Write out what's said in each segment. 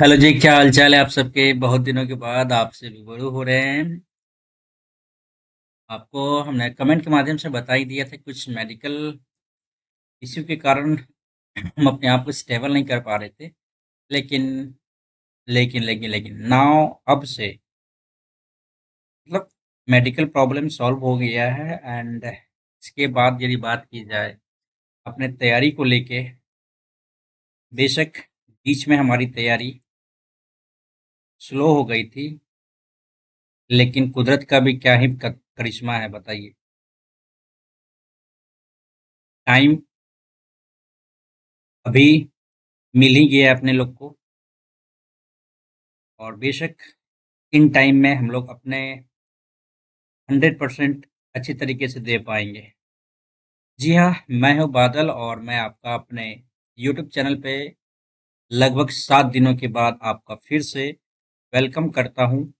Hello जी, क्या हाल चाल है आप सबके। बहुत दिनों के बाद आपसे रूबरू हो रहे हैं। आपको हमने कमेंट के माध्यम से बता ही दिया था, कुछ मेडिकल इश्यू के कारण हम अपने आप को स्टेबल नहीं कर पा रहे थे। लेकिन लेकिन नाउ अब से मतलब मेडिकल प्रॉब्लम सॉल्व हो गया है। एंड इसके बाद यदि बात की जाए अपने तैयारी को लेके, बेशक बीच में हमारी तैयारी स्लो हो गई थी, लेकिन कुदरत का भी क्या ही करिश्मा है बताइए। टाइम अभी मिल ही गया है अपने लोग को, और बेशक इन टाइम में हम लोग अपने 100% अच्छी तरीके से दे पाएंगे। जी हाँ, मैं हूँ बादल और मैं आपका अपने यूट्यूब चैनल पे लगभग 7 दिनों के बाद आपका फिर से वेलकम करता हूँ।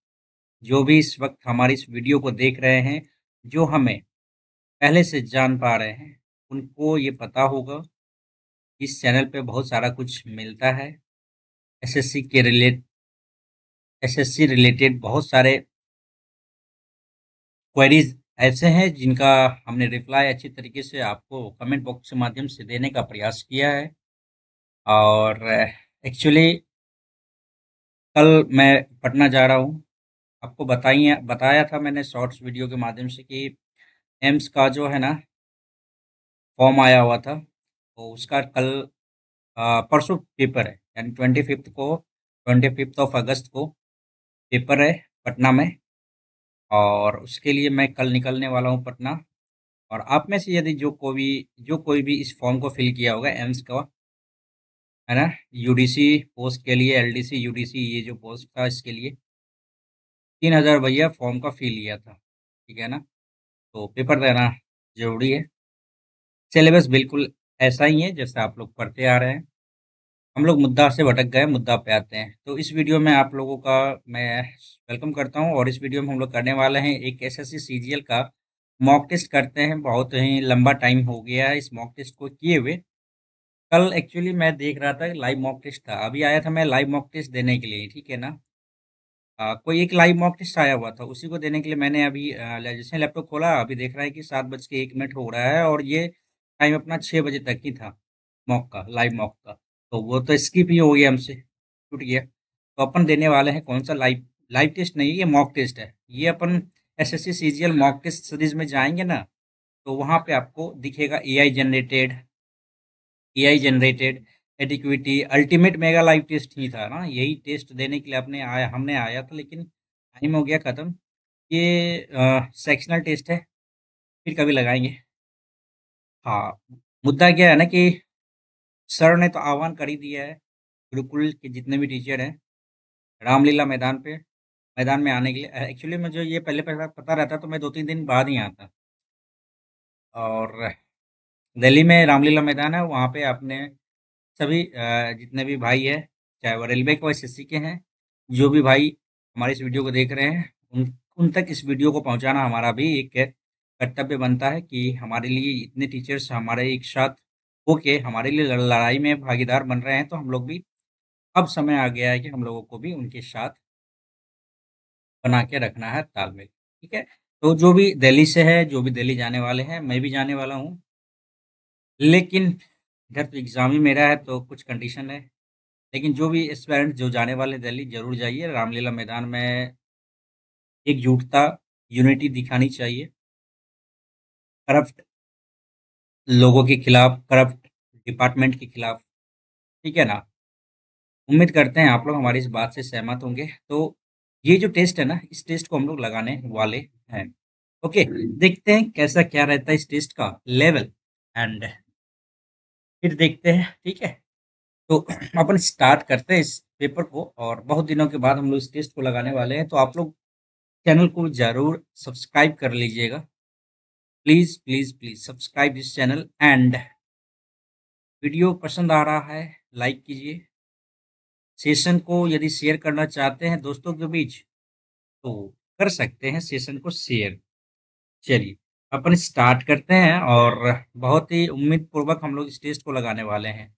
जो भी इस वक्त हमारी इस वीडियो को देख रहे हैं, जो हमें पहले से जान पा रहे हैं, उनको ये पता होगा इस चैनल पे बहुत सारा कुछ मिलता है। एसएससी के रिलेट एसएससी रिलेटेड बहुत सारे क्वेरीज ऐसे हैं जिनका हमने रिप्लाई अच्छी तरीके से आपको कमेंट बॉक्स के माध्यम से देने का प्रयास किया है। और एक्चुअली कल मैं पटना जा रहा हूँ। आपको बताया था मैंने शॉर्ट्स वीडियो के माध्यम से कि एम्स का जो है ना फॉर्म आया हुआ था, तो उसका कल परसों पेपर है, यानी 25th ऑफ अगस्त को पेपर है पटना में। और उसके लिए मैं कल निकलने वाला हूँ पटना। और आप में से यदि जो कोई भी इस फॉर्म को फिल किया होगा एम्स का, है ना, यूडीसी पोस्ट के लिए, एलडीसी यूडीसी ये जो पोस्ट था इसके लिए 3,000 भैया फॉर्म का फी लिया था। ठीक है ना, तो पेपर देना जरूरी है। सिलेबस बिल्कुल ऐसा ही है जैसे आप लोग पढ़ते आ रहे हैं। हम लोग मुद्दा से भटक गए, मुद्दा पे आते हैं। तो इस वीडियो में आप लोगों का मैं वेलकम करता हूं, और इस वीडियो में हम लोग करने वाले हैं एक एसएससी सीजीएल का मॉक टेस्ट करते हैं। बहुत ही लंबा टाइम हो गया है इस मॉक टेस्ट को किए हुए। कल एक्चुअली मैं देख रहा था, लाइव मॉक टेस्ट था, अभी आया था मैं लाइव मॉक टेस्ट देने के लिए, ठीक है ना। कोई एक लाइव मॉक टेस्ट आया हुआ था, उसी को देने के लिए मैंने अभी जैसे लैपटॉप खोला, अभी देख रहा है कि 7:01 हो रहा है, और ये टाइम अपना 6 बजे तक ही था मॉक का, लाइव मॉक का। तो वो तो स्किप ही हो गया, हमसे छूट गया। तो अपन देने वाले हैं कौन सा लाइव लाइव टेस्ट नहीं, ये मॉक टेस्ट है। ये अपन SSC CGL mock test series में जाएंगे ना, तो वहाँ पे आपको दिखेगा एआई जनरेटेड एडिक्विटी अल्टीमेट मेगा लाइव टेस्ट ही था ना। यही टेस्ट देने के लिए हमने आया था, लेकिन टाइम हो गया ख़त्म। ये सेक्शनल टेस्ट है, फिर कभी लगाएंगे। हाँ, मुद्दा क्या है ना कि सर ने तो आह्वान कर ही दिया है गुरुकुल के जितने भी टीचर हैं, रामलीला मैदान में आने के लिए। एक्चुअली मुझे ये पहले पहले पता रहता तो मैं 2-3 दिन बाद ही आता। और दिल्ली में रामलीला मैदान है, वहाँ पे आपने सभी जितने भी भाई हैं, चाहे वो रेलवे के हो, एसएससी के हैं, जो भी भाई हमारे इस वीडियो को देख रहे हैं, उन उन तक इस वीडियो को पहुंचाना हमारा भी एक कर्तव्य बनता है कि हमारे लिए इतने टीचर्स हमारे एक साथ होके हमारे लिए लड़ाई में भागीदार बन रहे हैं, तो हम लोग भी अब समय आ गया है कि हम लोगों को भी उनके साथ बना के रखना है तालमेल। ठीक है, तो जो भी दिल्ली से है, जो भी दिल्ली जाने वाले हैं, मैं भी जाने वाला हूँ। लेकिन इधर तो एग्ज़ाम ही मेरा है, तो कुछ कंडीशन है। लेकिन जो भी एस्पिरेंट जो जाने वाले दिल्ली, ज़रूर जाइए। रामलीला मैदान में एकजुटता, यूनिटी दिखानी चाहिए। करप्ट लोगों के खिलाफ, करप्ट डिपार्टमेंट के खिलाफ, ठीक है ना। उम्मीद करते हैं आप लोग हमारी इस बात से सहमत होंगे। तो ये जो टेस्ट है ना, इस टेस्ट को हम लोग लगाने वाले हैं। ओके, देखते हैं कैसा क्या रहता है इस टेस्ट का लेवल, एंड फिर देखते हैं, ठीक है। तो अपन स्टार्ट करते हैं इस पेपर को, और बहुत दिनों के बाद हम लोग इस टेस्ट को लगाने वाले हैं, तो आप लोग चैनल को ज़रूर सब्सक्राइब कर लीजिएगा। Please please please subscribe this channel. And video पसंद आ रहा है, लाइक कीजिए। सेशन को यदि शेयर करना चाहते हैं दोस्तों के बीच, तो कर सकते हैं सेशन को शेयर। चलिए, अपन स्टार्ट करते हैं, और बहुत ही उम्मीद पूर्वक हम लोग इस टेस्ट को लगाने वाले हैं।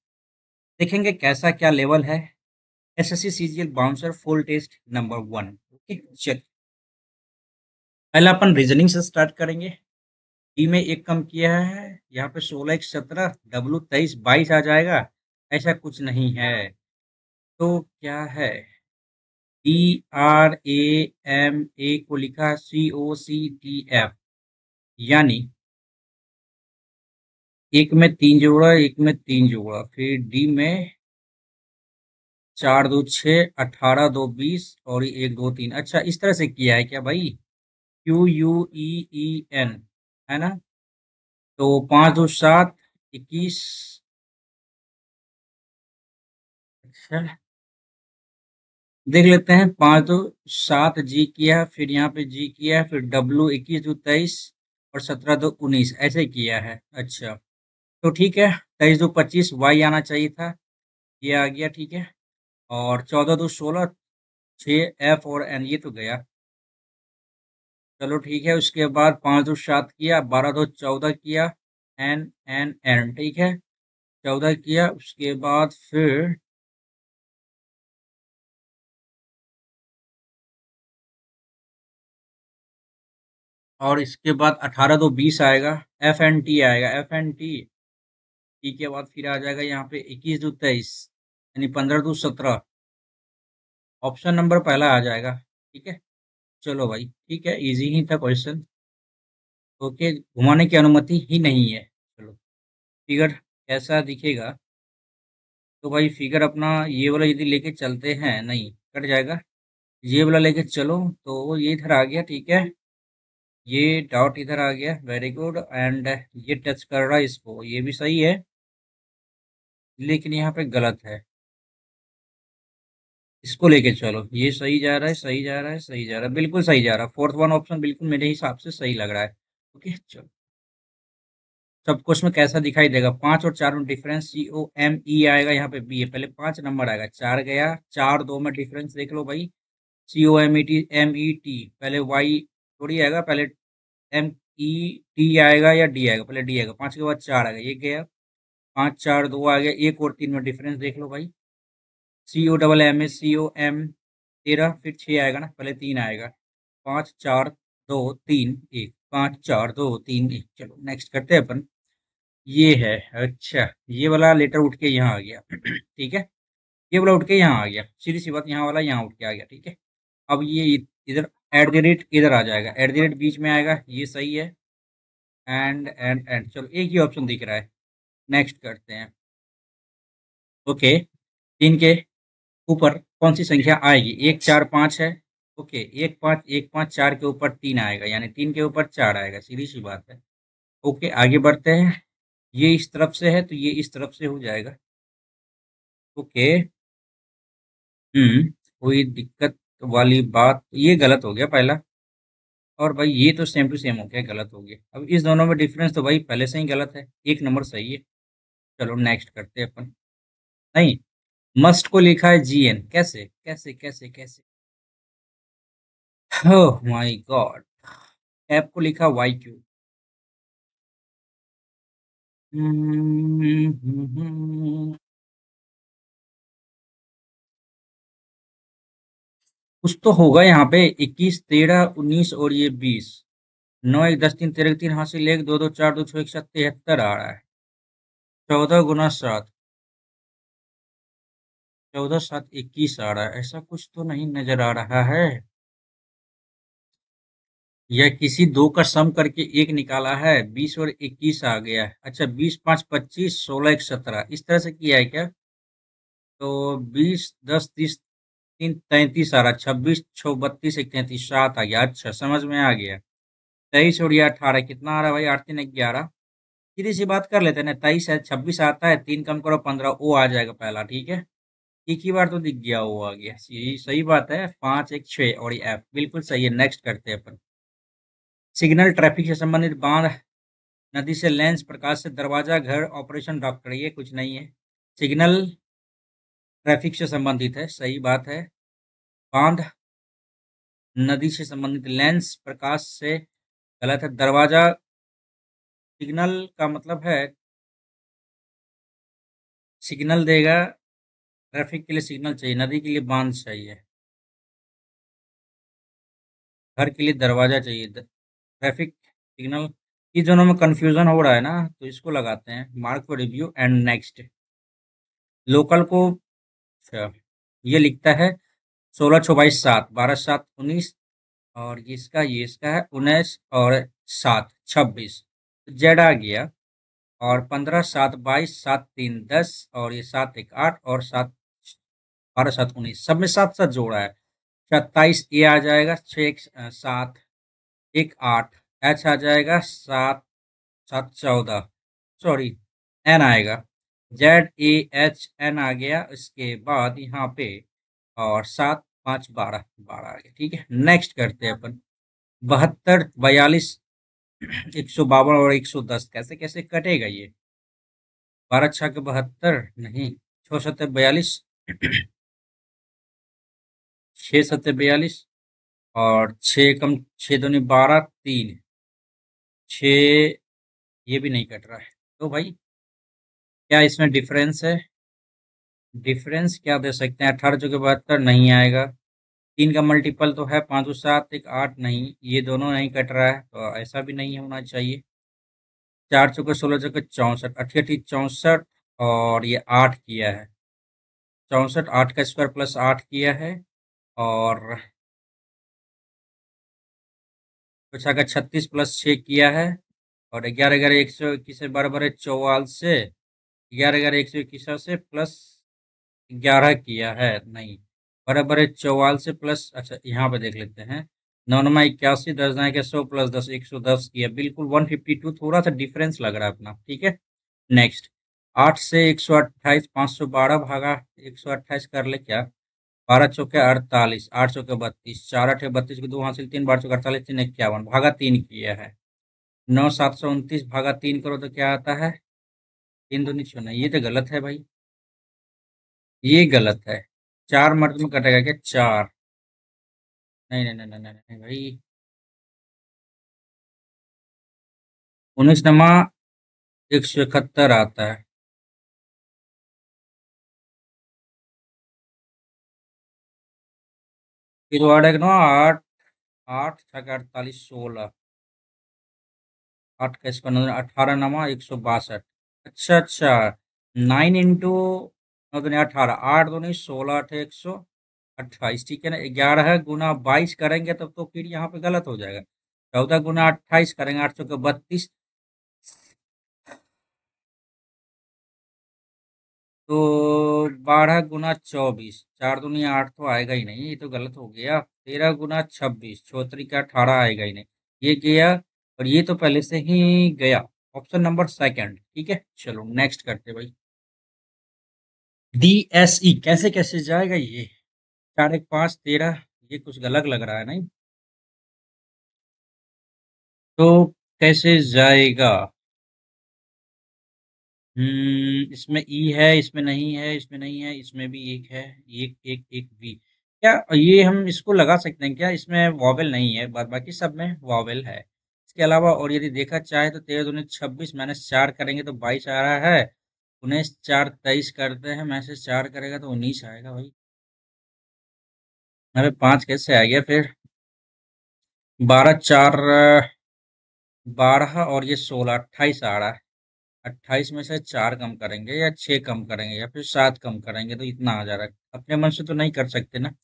देखेंगे कैसा क्या लेवल है, SSC CGL bouncer full test number 1। Okay, चल पहले अपन रीजनिंग से स्टार्ट करेंगे। डी में एक कम किया है, यहाँ पे 16 एक 17, डब्लू 23 22 आ जाएगा, ऐसा कुछ नहीं है। तो क्या है, D R A M A को लिखा सी ओ सी टी एफ, यानी एक में 3 जोड़ा, एक में 3 जोड़ा, फिर डी में 4 2 6, 18 2 20 और 1 2 3। अच्छा, इस तरह से किया है क्या भाई? Q U E E N, है ना? तो 5 2 7 21। अच्छा, देख लेते हैं। 5 2 7 जी किया, फिर यहाँ पे जी किया, फिर डब्लू 21 2 23 और 17 2 19 ऐसे किया है। अच्छा, तो ठीक है, 23 2 25 वाई आना चाहिए था, ये आ गया, ठीक है। और 14 2 16, 6 एफ और एन, ये तो गया। चलो ठीक है, उसके बाद 5 2 7 किया, 12 2 14 किया, एन एन एन, ठीक है, 14 किया। उसके बाद फिर और इसके बाद 18 2 20 आएगा, एफ एन टी आएगा, एफ एन टी। टी के बाद फिर आ जाएगा यहाँ पे 21 2 23, यानी 15 2 17। ऑप्शन नंबर पहला आ जाएगा, ठीक है। चलो भाई, ठीक है, इजी ही था क्वेश्चन। ओके, घुमाने की अनुमति ही नहीं है। चलो, फिगर कैसा दिखेगा? तो भाई फिगर अपना ये वाला यदि लेके चलते हैं, नहीं कट जाएगा, ये वाला लेके चलो तो ये इधर आ गया, ठीक है। ये डॉट इधर आ गया, वेरी गुड। एंड ये टच कर रहा है इसको, ये भी सही है, लेकिन यहाँ पे गलत है। इसको लेके चलो, ये सही जा रहा है, सही जा रहा है, सही जा रहा है, बिल्कुल सही जा रहा है। फोर्थ वन ऑप्शन बिल्कुल मेरे हिसाब से सही लग रहा है। ओके, चलो। सबको इसमें कैसा दिखाई देगा? 5 और 4 में डिफरेंस, सी ओ एम ई आएगा, यहाँ पे बी है, पहले 5 नंबर आएगा, 4 गया, 4 2 में डिफरेंस देख लो भाई, C O M E T, पहले वाई थोड़ी आएगा, पहले एम ई टी आएगा या डी आएगा? पहले डी आएगा, 5 के बाद 4 आएगा, ये गया, 5 4 2 आ गया, 1 और 3 में डिफरेंस देख लो भाई, C O double M A C O M 13, फिर 6 आएगा ना, पहले 3 आएगा, 5 4 2 3 1, 5 4 2 3 1। चलो नेक्स्ट करते हैं अपन। ये है, अच्छा, ये वाला लेटर उठ के यहाँ आ गया ठीक है, ये वाला उठ के यहाँ आ गया, सीधी सी बात, यहाँ वाला यहाँ उठ के आ गया, ठीक है। अब ये इधर एट द रेट इधर आ जाएगा, एट द रेट बीच में आएगा, ये सही है। एंड चलो, एक ही ऑप्शन दिख रहा है, नेक्स्ट करते हैं। ओके, 3 के ऊपर कौन सी संख्या आएगी? 1 4 5 है। ओके, 1 5 1 5 4 के ऊपर 3 आएगा, यानी 3 के ऊपर 4 आएगा, सीधी सी बात है। ओके, आगे बढ़ते हैं। ये इस तरफ से है तो ये इस तरफ से हो जाएगा। ओके, कोई दिक्कत वाली बात? ये गलत हो गया पहला, और भाई ये तो सेम टू सेम हो गया, गलत हो गया। अब इस दोनों में डिफरेंस तो भाई पहले से ही गलत है, एक नंबर सही है। चलो नेक्स्ट करते हैं अपन। नहीं, मस्ट को लिखा है जी एन, कैसे कैसे कैसे कैसे? ओह माय गॉड, ऐप को लिखा वाई क्यू। कुछ तो होगा यहाँ पे, 21 13 19 और ये 20, 9 1 10 3 13 3 हासिल 1 2 2 4 2 6 1 7 73 आ रहा है। 14 गुना 7, 14 7 21 आ रहा है, ऐसा कुछ तो नहीं नजर आ रहा है। या किसी दो का सम करके एक निकाला है, 20 और 21 आ गया है। अच्छा, 20 5 25 16 1 17, इस तरह से किया है क्या? तो 20 10 30 3 33 आ रहा, 26 6 32 1 33 7 आ गया। अच्छा, समझ में आ गया। 23 और ये 18 कितना आ रहा है भाई? 8 3 11। सीधी सी बात कर लेते हैं ना, 23 है, 26 आता है, 3 कम करो 15, ओ आ जाएगा पहला, ठीक है। एक ही बार तो दिख गया, वो आ गया, सही सही बात है। 5 1 6 और ये एफ बिल्कुल सही है। नेक्स्ट करते हैं अपन। सिग्नल ट्रैफिक से संबंधित बांध, नदी से लेंस, प्रकाश से दरवाजा, घर ऑपरेशन डॉक्टर, ये कुछ नहीं है। सिग्नल ट्रैफिक से संबंधित है, सही बात है। बांध नदी से संबंधित, लेंस प्रकाश से गलत है। दरवाजा सिग्नल का मतलब है, सिग्नल देगा ट्रैफिक के लिए सिग्नल चाहिए, नदी के लिए बांध चाहिए, घर के लिए दरवाजा चाहिए, ट्रैफिक सिग्नल। ये दोनों में कंफ्यूजन हो रहा है ना, तो इसको लगाते हैं mark for review and next. Local को अच्छा, ये लिखता है 16 6 22 7, 12 7 19, और ये इसका है 19 और 7 26, जेड आ गया। और 15 7 22 7 3 10, और ये 7 1 8, और 7 12 7 19, सब में 7 7 जोड़ा है। 27 ए आ जाएगा, 6 1 7 1 8, एच आ जाएगा 7 7 14, सॉरी एन आएगा, ZAHN आ गया। इसके बाद यहाँ पे और 7 5 12 12 आ गया। ठीक है, नेक्स्ट करते हैं अपन। 72 42 152 और 110 कैसे कैसे कटेगा ये? 12 6 72, नहीं, 6 7 42, 6 7 42, और 6 कम 6 दूनी 12 3, 6, ये भी नहीं कट रहा है। तो भाई क्या इसमें डिफरेंस है? डिफरेंस क्या दे सकते हैं? 18 चौके 72 नहीं आएगा। 3 का मल्टीपल तो है 5 7 1 8, नहीं, ये दोनों नहीं कट रहा है, तो ऐसा भी नहीं होना चाहिए। 4 चौके 16 चौके 64, 68 64, और ये 8 किया है। 64 8 का स्क्वायर प्लस 8 किया है, और कुछ अगर 36 प्लस 6 किया है, और 11 11 121 से बराबर है 44 से, 11 11 121 से प्लस 11 किया है, नहीं, बराबर है 44 से प्लस, अच्छा यहाँ पे देख लेते हैं। 9 9 81, 10 9 100 प्लस 10 110 किया, बिल्कुल 152, थोड़ा सा डिफरेंस लग रहा है अपना। ठीक है, नेक्स्ट। 8 से 128, 512 भागा 128 कर ले क्या? 12 चौके 48, 8 चौके 32, 4 8 32 के 2 हासिल, 3 12 चौके 48, 3 51 भागा 3 किया है। 9 729 भागा 3 करो तो क्या आता है? 3 दूनी 6, नहीं, ये तो गलत है भाई, ये गलत है। 4 मर्द में कटेगा क्या? 4, नहीं नहीं नहीं नहीं नहीं नहीं भाई। 19 171 आता है। फिर वार्ड एक 8 8 6 48 16, 8 का स्क्वायर 18 162। अच्छा अच्छा, 9 इंटू 9 दूनी 18, 8 दूनी 16 8 128, ठीक है ना। 11 गुना 22 करेंगे तब तो फिर यहाँ पे गलत हो जाएगा। 14 गुना 28 करेंगे, 8 चौके 32, तो 12 गुना 24, 4 दूनी 8 तो आएगा ही नहीं, ये तो गलत हो गया। 13 गुना 26, चौतरी का 18 आएगा ही नहीं, ये गया। और ये तो पहले से ही गया, ऑप्शन नंबर सेकंड। ठीक है, चलो नेक्स्ट करते भाई। DSE कैसे कैसे जाएगा ये? 4 1 5 13, ये कुछ गलत लग रहा है, नहीं? तो कैसे जाएगा? इसमें ई है, इसमें नहीं है, इसमें नहीं है, इसमें भी एक है, एक एक एक भी। क्या ये हम इसको लगा सकते हैं क्या? इसमें वॉवेल नहीं है, बाद बाकी सब में वॉवेल है। इसके अलावा और यदि देखा चाहे तो 13 दूनी 26 -4 करेंगे तो 22 आ रहा है। 19 4 23 करते हैं, में से 4 करेगा तो 19 आएगा भाई। अरे 5 कैसे आ गया फिर? 12 4 12, और ये 16 28 आ रहा है। 28 में से 4 कम करेंगे या 6 कम करेंगे या फिर 7 कम करेंगे तो इतना आ जा रहा है। अपने मन से तो नहीं कर सकते ना।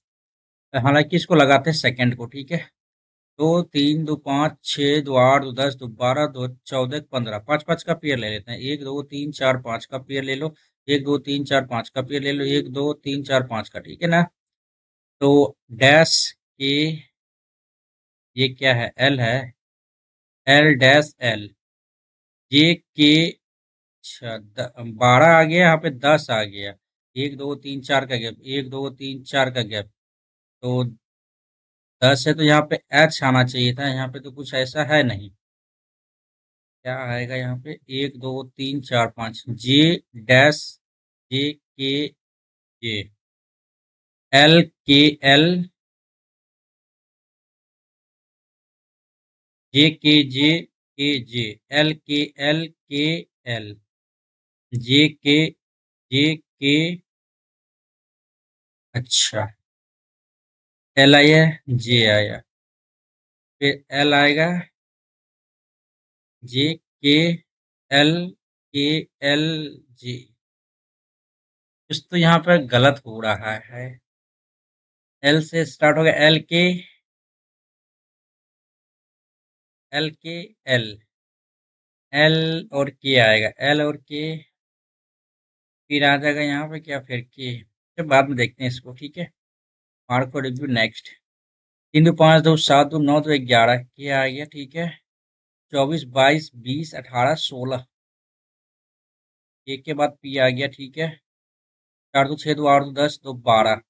हालांकि इसको लगाते हैं सेकंड को। ठीक है, 2 3 2 5 6 2 8 2 10 2 12 2 14 15, 5 5 का पेयर ले लेते हैं। 1 2 3 4 5 का पेयर ले लो, 1 2 3 4 5 का पेयर ले लो, 1 2 3 4 5 का। ठीक है ना। तो डैश के, ये क्या है? एल है, एल डैश एल, जे के। अच्छा, 12 आ गया, यहाँ पे 10 आ गया। 1 2 3 4 का गैप, 1 2 3 4 का गैप, तो 10 है, तो यहाँ पे एच आना चाहिए था, यहाँ पे तो कुछ ऐसा है नहीं। क्या आएगा यहाँ पे? 1 2 3 4 5, जे डैश, जे के जे, एल के एल, जे एल के एल के एल, जे के अच्छा, एल आया, जे आया, फिर एल आएगा, जे, के, एल, के, एल, जे। कुछ तो यहाँ पर गलत हो रहा है। एल से स्टार्ट होगा, एल के, एल के, एल, एल और के आएगा, एल और के, फिर आ जाएगा यहाँ पे क्या, फिर के, फिर बाद में देखते हैं इसको, ठीक है। मार्क को रिव्यू नेक्स्ट। 3 2 5 2 7 2 9 2 11 के आ गया, ठीक है। 24 22 20 18 16, एक के बाद पी आ गया, ठीक है। 4 2 6 2 8 2 10 2 12,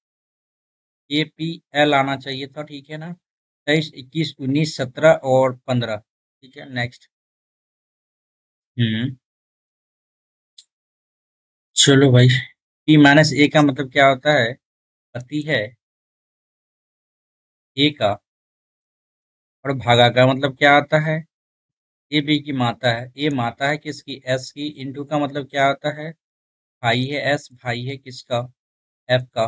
ए पी एल आना चाहिए था, ठीक है ना। 23 21 19 17 और 15, ठीक है नेक्स्ट। हम्म। चलो भाई, पी माइनस ए का मतलब क्या होता है, पति है ए का, और भागा का मतलब क्या आता है, ए बी की माता है, ए माता है किसकी, एस की, इंटू का मतलब क्या आता है, भाई है एस, भाई है किसका, एफ का,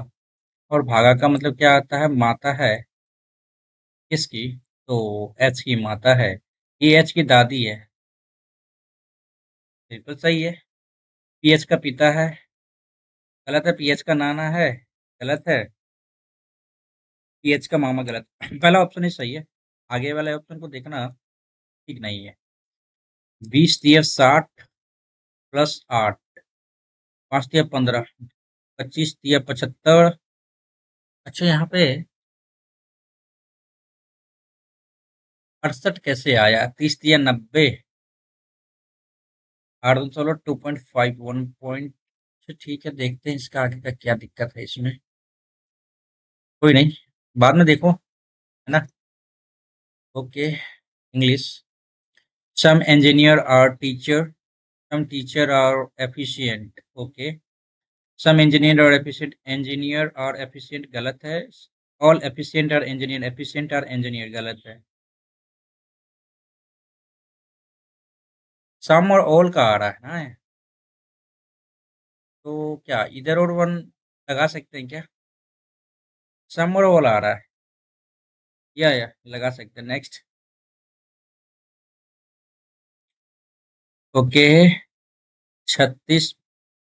और भागा का मतलब क्या आता है, माता है किसकी, तो एच की माता है, ये एच की दादी है। बिल्कुल सही है। पीएच का पिता है, गलत है। पीएच का नाना है, गलत है। पीएच का मामा, गलत। पहला ऑप्शन ही सही है, आगे वाले ऑप्शन को देखना ठीक नहीं है। 20 3 60 प्लस 8, 5 3 15, 25 3 75। अच्छा, यहाँ पे 68 कैसे आया, 30 3 90, 8 2 16 2.5 1 अच्छा, ठीक है, देखते हैं इसका आगे का क्या दिक्कत है इसमें। कोई नहीं, बाद में देखो, है ना। Okay, English. Some engineer are teacher, some teacher are efficient, okay। some engineer are efficient, engineer are efficient गलत है। all efficient are engineer, efficient are engineer गलत है। some और all का आ रहा है ना, तो क्या इधर और वन लगा सकते हैं क्या, some और all आ रहा है, या लगा सकते हैं नेक्स्ट। ओके, 36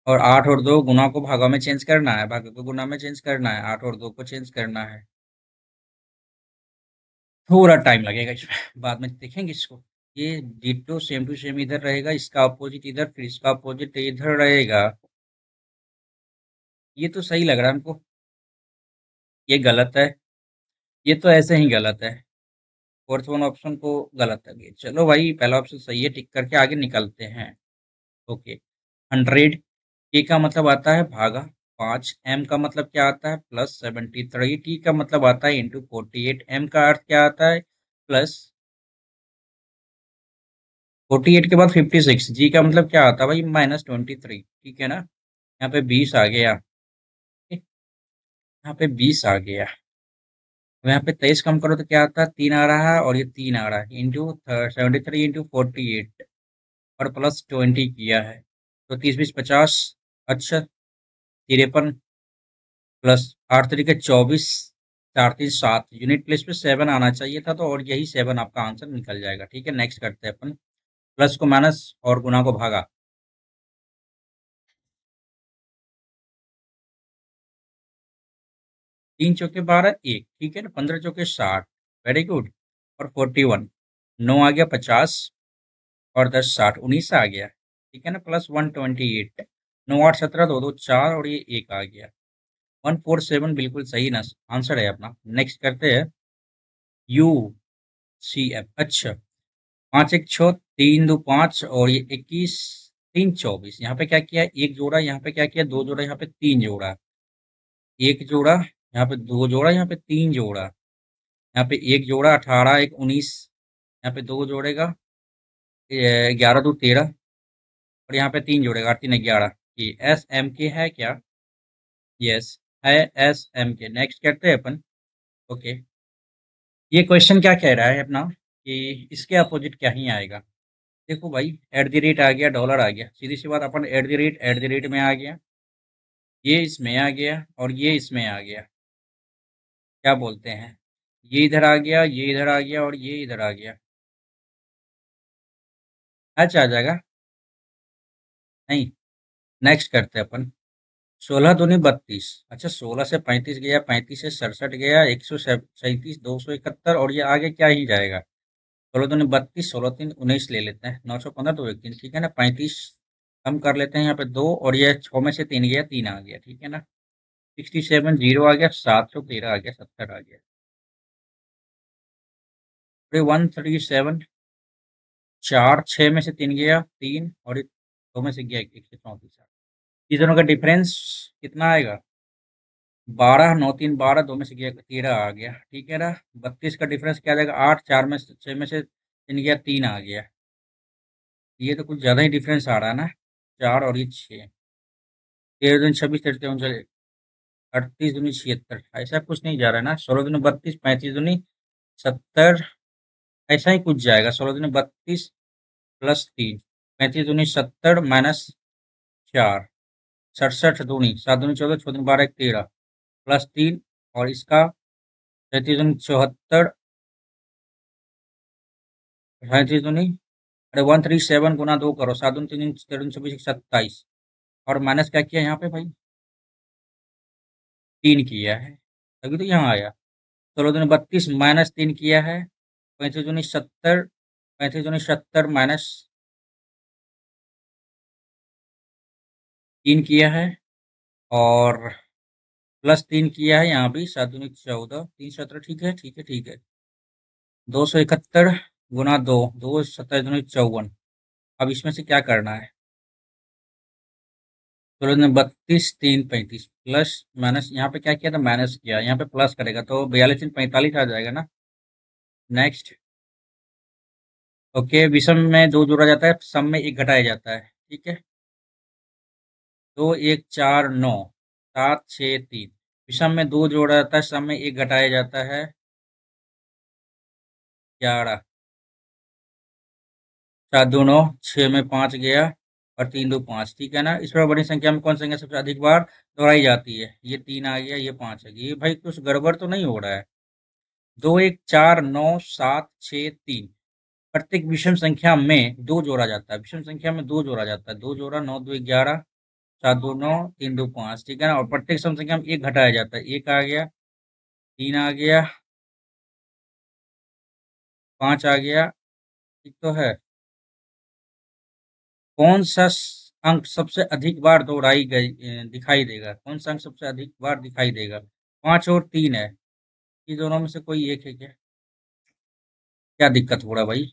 और 8 और 2 गुना को भागा में चेंज करना है, भागा को गुना में चेंज करना है, 8 और 2 को चेंज करना है। थोड़ा टाइम लगेगा इसमें, बाद में देखेंगे इसको। ये डिट्टो सेम टू सेम इधर रहेगा, इसका अपोजिट इधर, फिर इसका अपोजिट इधर रहेगा। ये तो सही लग रहा है हमको, ये गलत है, ये तो ऐसे ही गलत है। फोर्थ वन ऑप्शन को गलत है। चलो भाई, पहला ऑप्शन सही है, टिक करके आगे निकलते हैं। ओके, 100, के का मतलब आता है भागा 5, एम का मतलब क्या आता है +73, टी का मतलब आता है ×48, एम का अर्थ क्या आता है प्लस 48 के बाद 56, जी का मतलब क्या आता है भाई -23, ठीक है ना। यहाँ पे 20 आ गया, ठीक, यहाँ पे 20 आ गया। अब यहाँ पे 23 कम करो तो क्या आता है, 3 आ रहा है, और ये 3 आ रहा है, ×73 ×48, और +20 किया है, तो 30 20 50। अच्छा, 53 प्लस 8 3 24, 4 3 7, यूनिट प्लेस पे 7 आना चाहिए था, तो और यही 7 आपका आंसर निकल जाएगा, ठीक है। नेक्स्ट करते हैं अपन, प्लस को माइनस और गुना को भागा। 3 चौके 12 1, ठीक है ना। 15 चौके 60, वेरी गुड। और 41, 9 आ गया 50, और 10 60, 19 आ गया, ठीक है ना, +128। 9 8 17, 2 2 4, और ये 1 आ गया, 147 बिल्कुल सही ना आंसर है अपना। नेक्स्ट करते हैं, यू सी एफ। अच्छा, 5 1 6, 3 2 5, और ये 21 3 24, यहाँ पे क्या किया, एक जोड़ा, यहाँ पे क्या किया, दो जोड़ा, यहाँ पे तीन जोड़ा, एक जोड़ा, यहाँ पे दो जोड़ा, यहाँ पे तीन जोड़ा, यहाँ पे एक जोड़ा, 18 1 19, यहाँ पे दो जोड़ेगा, 11 2 13, और यहाँ पे तीन जोड़ेगा, 8 3 11। ये एस एम के है क्या, यस है, एस एम के। नेक्स्ट करते हैं अपन। ओके, ये क्वेश्चन क्या कह रहा है अपना, कि इसके अपोजिट क्या ही आएगा। देखो भाई, एट द रेट आ गया, डॉलर आ गया, सीधी सी बात, अपन एट द रेट में आ गया, ये इसमें आ गया और ये इसमें आ गया, क्या बोलते हैं, ये इधर आ गया, ये इधर आ गया और ये इधर आ गया, अच्छा आ जाएगा। नहीं, नेक्स्ट करते हैं अपन। 16 दूनी 32, अच्छा 16 से 35 गया, 35 से 67 गया, 137, 271 और ये आगे क्या ही जाएगा। 16 दूनी 32, 16 3 19 ले लेते हैं, 915 तो 1 3, ठीक है ना। 35 कम कर लेते हैं यहाँ पे 2 और ये 6 में से 3 गया, 3 आ गया, ठीक है ना। 67 जीरो आ गया, 713 आ गया, 70 आ गया। 137, 4 6 में से 3 गया 3 और 2 में से गया 134। इन दोनों का डिफरेंस कितना आएगा, 12, 9 3 12, 2 में से गया 13 आ गया, ठीक है ना। 32 का डिफरेंस क्या आ जाएगा, 8, 4 में से 6 में से 3 गया 3 आ गया। ये तो कुछ ज़्यादा ही डिफरेंस आ रहा है ना, 4 और ये 6। 13 दूनी 26, 33 39, 38 दूनी 76, ऐसा कुछ नहीं जा रहा है ना। 16 दूनी 32, 35 दूनी 70, ऐसा ही कुछ जाएगा। 16 दूनी 32 प्लस 3, 35 दूनी 70 माइनस 4, 67 दूनी 7 दूनी 14, 6 दूनी 12, 13 प्लस 3 और इसका 33 दूनी 74, 37 दूनी, अरे 137 गुना 2 करो, 7 दूनी 3, 13 दूनी 26, 27 और माइनस क्या किया यहाँ पे भाई, 3 किया है, तभी तो यहाँ आया। 16 दूनी 32 माइनस 3 किया है, 35 दूनी 70, 35 दूनी 70 माइनस 3 किया है और प्लस 3 किया है यहाँ भी, 7 दूनी 14, 3 17, ठीक है ठीक है ठीक है। 271 गुना 2, 2 27 दूनी 54। अब इसमें से क्या करना है, 16 दूनी 32, 3 35 प्लस माइनस, यहाँ पे क्या किया था, माइनस किया, यहाँ पे प्लस करेगा तो 42 3 45 आ जाएगा ना। नेक्स्ट, ओके, विषम में 2 जोड़ा जाता है, सम में 1 घटाया जाता है, ठीक है। 2 1 4 9, 7 6 3, विषम में 2 जोड़ा जाता है, सम में 1 घटाया जाता है, 11, 4 2 9, 6 में 5 गया और 3 2 5, ठीक है ना। इस पर बड़ी संख्या में कौन संख्या सबसे अधिक बार दोहराई जाती है, ये 3 आ गया, ये 5 आ गया, ये भाई कुछ गड़बड़ तो नहीं हो रहा है। 2 1 4 9 7 6 3, प्रत्येक विषम संख्या में 2 जोड़ा जाता है, विषम संख्या में 2 जोड़ा जाता है, 2 जोड़ा 9 2 11, 7 2 9, 3 2 5, ठीक है ना। और प्रत्येक सम संख्या में 1 घटाया जाता है, 1 आ गया, 3 आ गया, 5 आ गया, ठीक तो है। कौन सा अंक सबसे अधिक बार दोहराई गई दिखाई देगा, कौन सा अंक सबसे अधिक बार दिखाई देगा, 5 और 3 है, ये दोनों में से कोई एक है क्या, क्या दिक्कत हो रहा है भाई।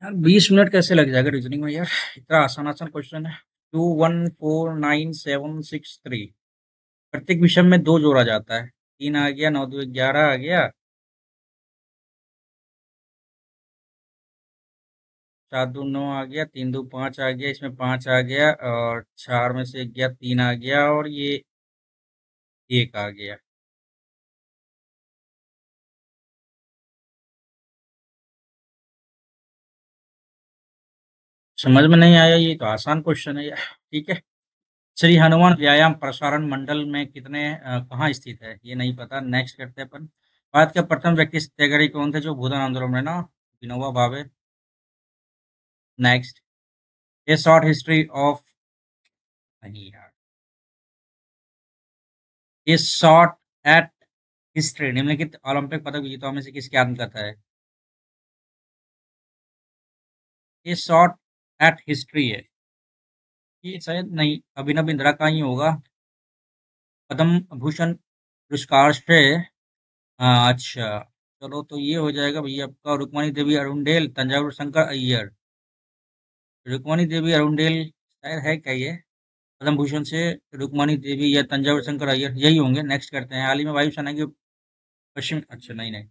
यार 20 मिनट कैसे लग जाएगा रीजनिंग में यार, इतना आसान आसान क्वेश्चन है। 2 1 4 9 7 6 3, प्रत्येक विषम में 2 जोड़ा जाता है, 3 आ गया, 9 2 11 आ गया, 4 2 9 आ गया, 3 2 5 आ गया, इसमें 5 आ गया और 4 में से 1 गया, 3 आ गया और ये 1 आ गया। समझ में नहीं आया, ये तो आसान क्वेश्चन है यार, ठीक है। श्री हनुमान व्यायाम प्रसारण मंडल में कितने कहाँ स्थित है, ये नहीं पता, नेक्स्ट करते हैं अपन। भारत के प्रथम व्यक्ति सत्याग्रही कौन थे जो भूदान आंदोलन में ना, Vinoba Bhave. Next, A short history of, नहीं यार, ए शॉर्ट एट हिस्ट्री निम्नलिखित ओलंपिक पदक विजेताओं में से किसके आत्मकथा है, ये शॉर्ट एट हिस्ट्री है, ये शायद नहीं अभिनव बिंद्रा का ही होगा, पद्म भूषण पुरस्कार से। हाँ अच्छा, चलो तो ये हो जाएगा भैया आपका, रुक्मणी देवी अरुणडेल, तंजावुर शंकर अय्यर। रुक्मणी देवी अरुणडेल शायद है क्या ये, पद्म भूषण से रुक्मणी देवी या तंजावुर शंकर अय्यर यही होंगे। नेक्स्ट करते हैं, हाल ही में वायुसेना की पश्चिम, अच्छा नहीं नहीं,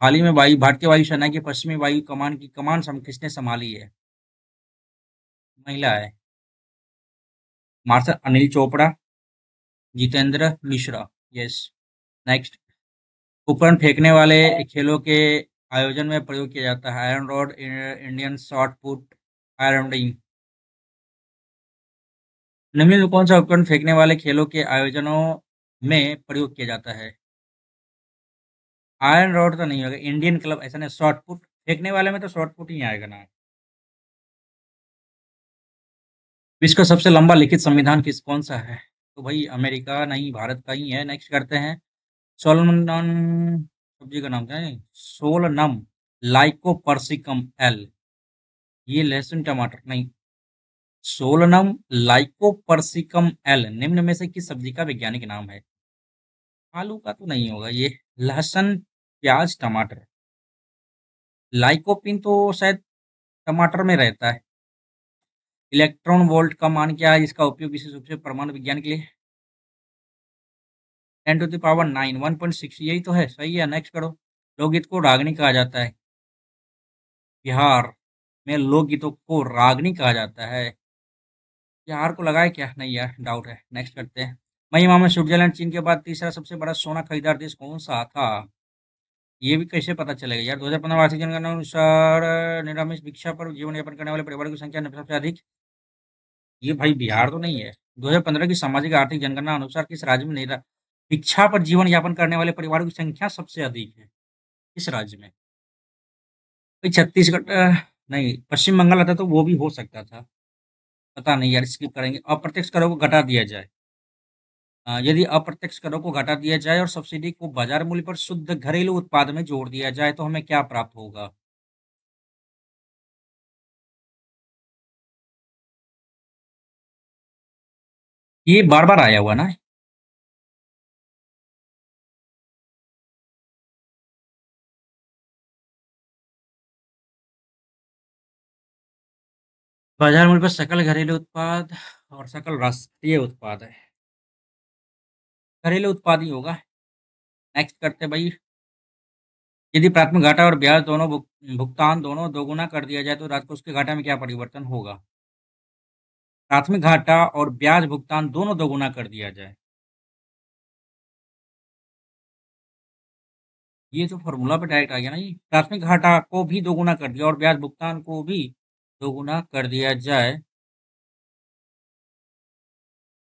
हाल ही में भारतीय वायुसेना की पश्चिमी वायु कमान की कमान किसने संभाली है, महिला है, marshal Anil Chopra, Jitendra Mishra, yes. Next, उपकरण फेंकने वाले खेलों के आयोजन में प्रयोग किया जाता है, iron rod, Indian shot put, iron ring. निम्नलिखित में कौन सा उपकरण फेंकने वाले खेलों के आयोजनों में प्रयोग किया जाता है? आयरन रॉड तो नहीं होगा, इंडियन क्लब ऐसा नहीं, शॉर्ट पुट फेंकने वाले में तो शॉर्ट पुट ही आएगा ना। विश्व का सबसे लंबा लिखित संविधान कौन सा है? तो भाई अमेरिका नहीं, भारत का ही है। नेक्स्ट करते हैं। सोलमन सब्जी का नाम क्या है? Solanum lycopersicum L. ये लहसुन टमाटर नहीं। सोलनम लाइकोपर्सिकम एल निम्न में से किस सब्जी का वैज्ञानिक नाम है? आलू का तो नहीं होगा ये। लहसुन, प्याज, टमाटर। लाइकोपिन तो शायद टमाटर में रहता है। इलेक्ट्रॉन वोल्ट का मान क्या है जिसका उपयोग विशेष रूप से परमाणु विज्ञान के लिए? 10⁹ 1.6। यही तो है, सही है। नेक्स्ट करो। लोकगीत को रागनी कहा जाता है। बिहार में लोकगीतों को रागनी कहा जाता है। बिहार को लगाए क्या? नहीं यार, डाउट है। नेक्स्ट करते हैं। मई माह में स्विट्जरलैंड चीन के बाद तीसरा सबसे बड़ा सोना खरीदार देश कौन सा था? ये भी कैसे पता चलेगा यार? 2015 आर्थिक जनगणना अनुसार निरामिष भिक्षा पर जीवन यापन करने वाले परिवारों की संख्या सबसे अधिक। ये भाई बिहार तो नहीं है। 2015 की सामाजिक आर्थिक जनगणना अनुसार किस राज्य में भिक्षा पर जीवन यापन करने वाले परिवारों की संख्या सबसे अधिक है? किस राज्य में? भाई छत्तीसगढ़ नहीं, पश्चिम बंगाल आता तो वो भी हो सकता था। पता नहीं यार, स्किप करेंगे। अप्रत्यक्ष करों को घटा दिया जाए। यदि अप्रत्यक्ष करों को घटा दिया जाए और सब्सिडी को बाजार मूल्य पर शुद्ध घरेलू उत्पाद में जोड़ दिया जाए तो हमें क्या प्राप्त होगा? ये बार बार आया हुआ ना। बाजार मूल्य पर सकल घरेलू उत्पाद और सकल राष्ट्रीय उत्पाद है। घरेलू उत्पाद ही होगा। नेक्स्ट करते हैं भाई। यदि प्राथमिक घाटा और ब्याज दोनों भुगतान दोनों दोगुना कर दिया जाए तो राजकोष के घाटा में क्या परिवर्तन होगा? प्राथमिक घाटा और ब्याज भुगतान दोनों दोगुना कर दिया जाए। ये तो फॉर्मूला पे डायरेक्ट आ गया ना। ये प्राथमिक घाटा को भी दोगुना कर दिया और ब्याज भुगतान को भी दोगुना कर दिया जाए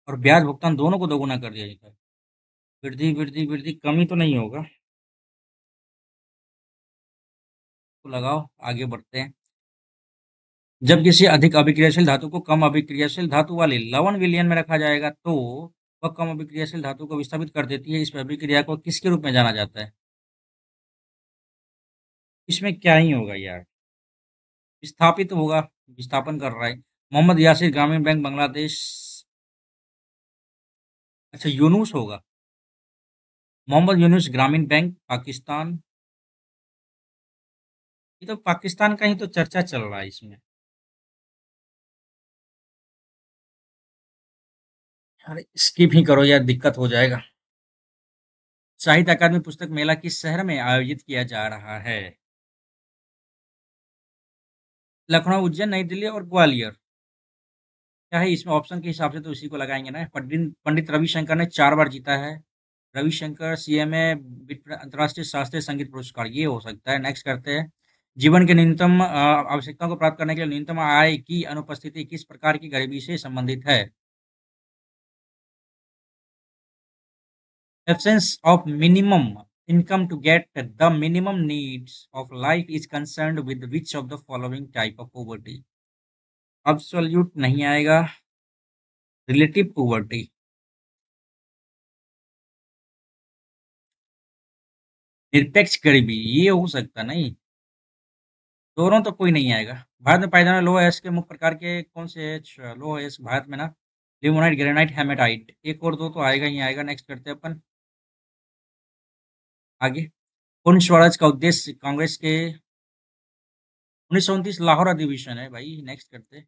और ब्याज भुगतान दोनों को दोगुना कर दिया जाता है। वृद्धि वृद्धि वृद्धि, कमी तो नहीं होगा। तो लगाओ, आगे बढ़ते हैं। जब किसी अधिक अभिक्रियाशील धातु को कम अभिक्रियाशील धातु वाले लवण विलयन में रखा जाएगा तो वह कम अभिक्रियाशील धातु को विस्थापित कर देती है। इस अभिक्रिया को किसके रूप में जाना जाता है? इसमें क्या ही होगा यार, विस्थापित होगा। विस्थापन कर रहा है। मोहम्मद यासिर ग्रामीण बैंक बांग्लादेश। अच्छा, यूनुस होगा। मोहम्मद यूनुस ग्रामीण बैंक पाकिस्तान। ये तो पाकिस्तान का ही तो चर्चा चल रहा है इसमें। अरे स्किप ही करो यार, दिक्कत हो जाएगा। साहित्य अकादमी पुस्तक मेला किस शहर में आयोजित किया जा रहा है? लखनऊ, उज्जैन, नई दिल्ली और ग्वालियर। क्या है इसमें? ऑप्शन के हिसाब से तो इसी को लगाएंगे ना। पंडित पंडित रविशंकर ने 4 बार जीता है। रविशंकर सीएमए अंतर्राष्ट्रीय शास्त्रीय संगीत पुरस्कार, ये हो सकता है। नेक्स्ट करते हैं। जीवन के न्यूनतम आवश्यकताओं को प्राप्त करने के लिए न्यूनतम आय की अनुपस्थिति किस प्रकार की गरीबी से संबंधित है? Absence of minimum income to get the minimum needs of life is concerned with which of the following type of poverty? Absolute नहीं आएगा। Relative poverty। निरपेक्ष गरीबी, ये हो सकता नहीं। दोनों तो कोई नहीं आएगा। भारत में पाए जाने वाले लोह अयस्क के मुख्य प्रकार के कौन से? लोह अयस्क भारत में ना, लिमोनाइट, ग्रेनाइट, हेमेटाइट। एक और दो तो आएगा ही आएगा। नेक्स्ट करते हैं अपन आगे। पूर्ण स्वराज का उद्देश्य कांग्रेस के 1929 लाहौर अधिवेशन है भाई। नेक्स्ट करते हैं।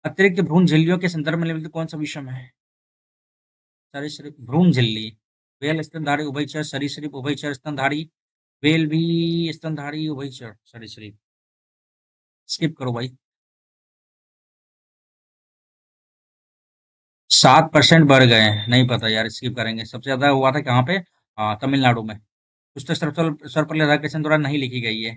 अतिरिक्त भ्रूण झिल्लियों के संदर्भ में निम्नलिखित कौन सा विषम है? सरीसृप भ्रूण झिल्ली। वेल स्तनधारी उभयचर सरीसृप उभयचर स्तनधारी। वेल भी स्तनधारी उभयचर सरीसृप। स्किप करो भाई। 7% बढ़ गए हैं, नहीं पता यार, स्किप करेंगे। सबसे ज्यादा हुआ था कहाँ पे? तमिलनाडु में। पुस्तक सर्वपल्ली राधाकृष्णन द्वारा नहीं लिखी गई है।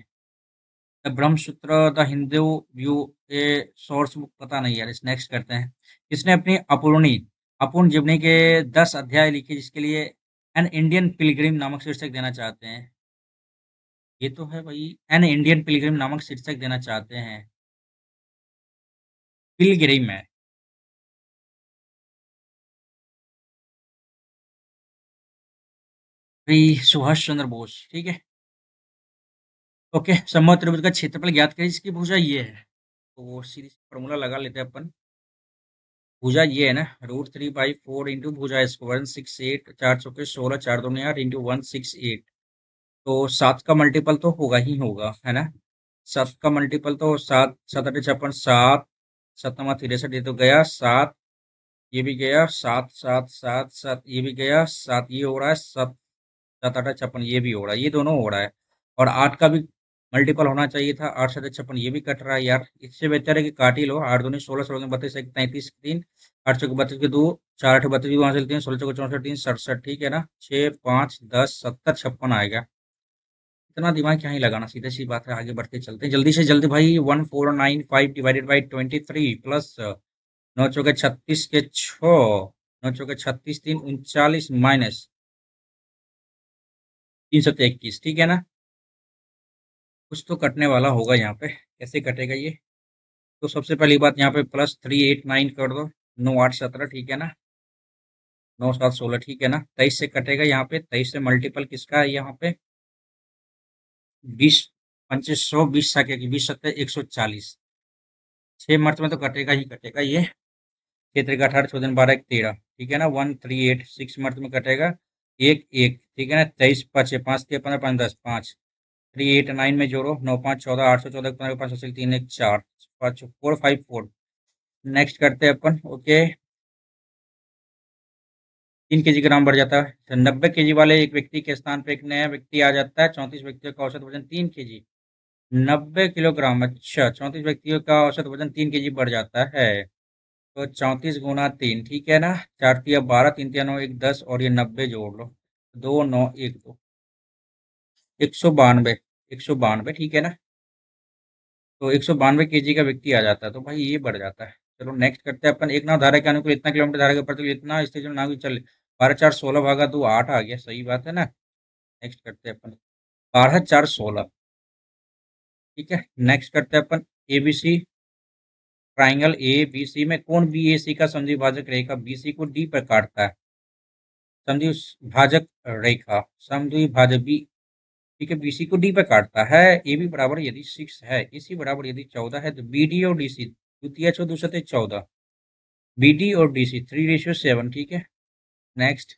The Brahmasutra, the Hindu view, ये सोर्स बुक पता नहीं यार। इस नेक्स्ट करते हैं। किसने अपनी अपूर्ण जीवनी के 10 अध्याय लिखे, जिसके लिए एन इंडियन पिलग्रिम नामक शीर्षक देना चाहते हैं? ये तो है भाई, एन इंडियन पिलग्रिम नामक शीर्षक देना चाहते हैं। पिलग्रिम है भाई, सुभाष चंद्र बोस। ठीक है। ओके, समोच्च त्रिभुज का क्षेत्रफल ज्ञात करें जिसकी भुजा ये है। तो वो सीधी फॉर्मूला लगा लेते हैं अपन। भुजा ये है ना, √3/4 इंटू भुजा स्क्वायर 168, 4 चौके 16, 4 दूनी 8 इंटू 168। तो 7 का मल्टीपल तो होगा ही होगा, है ना। 7 का मल्टीपल तो 7, 7 × 8 = 56, 7, 7 × 3 = 63, ये तो गया 7, ये भी गया 7, 7, 7, 7, ये भी गया 7, ये हो रहा है 7, 7 × 8 = 56, ये भी हो रहा है, ये दोनों हो रहा है। और 8 का भी मल्टीपल होना चाहिए था, 8 × 7 = 56, ये भी कट रहा है यार। इससे बेहतर है कि काट ही लो। 8 दूनी 16, 16 32, 33, 3, 8 चौके 32 के 2, 4 8 32 वहां से 3, 16 चौके 64, 3, 67, ठीक है ना। 6, 5, 10, 70, 56 आएगा। इतना दिमाग क्या ही लगाना, सीधी सी बात है। आगे बढ़ते चलते हैं जल्दी से जल्दी भाई। 1495 डिवाइडेड बाई 23 प्लस 9 चौके 36 के 6, 9 चौके 36, 3 39 माइनस 321, ठीक है ना। कुछ तो कटने वाला होगा यहाँ पे, कैसे कटेगा ये? तो सबसे पहली बात यहाँ पे +389 कर दो। 9 8 17, ठीक है ना। 9 7 16, ठीक है ना। 23 से कटेगा यहाँ पे, 23 से मल्टीपल किसका है यहाँ पे? 20 25 100, 20 सके की 20 सत्तर 140। 6 मर्त में तो कटेगा ही कटेगा ये। 6 × 3 = 18, 14 × 12 = 13, ठीक है ना। 138 6 मर्त में कटेगा। एक एक, ठीक है ना। 23 5 5 3 15 5 10 5, 389 में जोड़ो। 9 5 14, 814, 15 5 3 1 4, 5 4 5 4। नेक्स्ट करते हैं अपन। ओके, 3 kg ग्राम बढ़ जाता है। तो 90 kg वाले एक व्यक्ति के स्थान पे एक नया व्यक्ति आ जाता है। 34 व्यक्तियों का औसत वजन 3 kg। 90 किलोग्राम, अच्छा। 34 व्यक्तियों का औसत वजन 3 kg बढ़ जाता है। तो 34 × 3, ठीक है ना। 4 × 3 = 12, 3 × 9 = 1 10, और ये 90 जोड़ लो। 2 9 1 2, 192, 192, ठीक है ना। तो 192 kg का व्यक्ति आ जाता है, तो भाई ये बढ़ जाता है। चलो नेक्स्ट करते हैं अपन। एक नाव धारा के अनुकूल इतना किलोमीटर, धारा के प्रति इतना स्टेशन नाव की चल। 12 4 16 / 2 8 आ गया, सही बात है ना। नेक्स्ट करते हैं अपन। 12 4 16, ठीक है। नेक्स्ट करते हैं अपन। ABC triangle A B C में कौन बी ए सी का समद्वि भाजक रेखा बी सी को डी पर काटता है? समद्वि भाजक रेखा, समद्वि भाजक बी, ठीक है, बीसी को डी पे काटता है। ए बी बराबर यदि 6 है, ए सी बराबर यदि 14 है, तो बी डी और डी सी द्वितीय छो दूसरे 14, बी डी और डी सी 3:7, ठीक है। नेक्स्ट।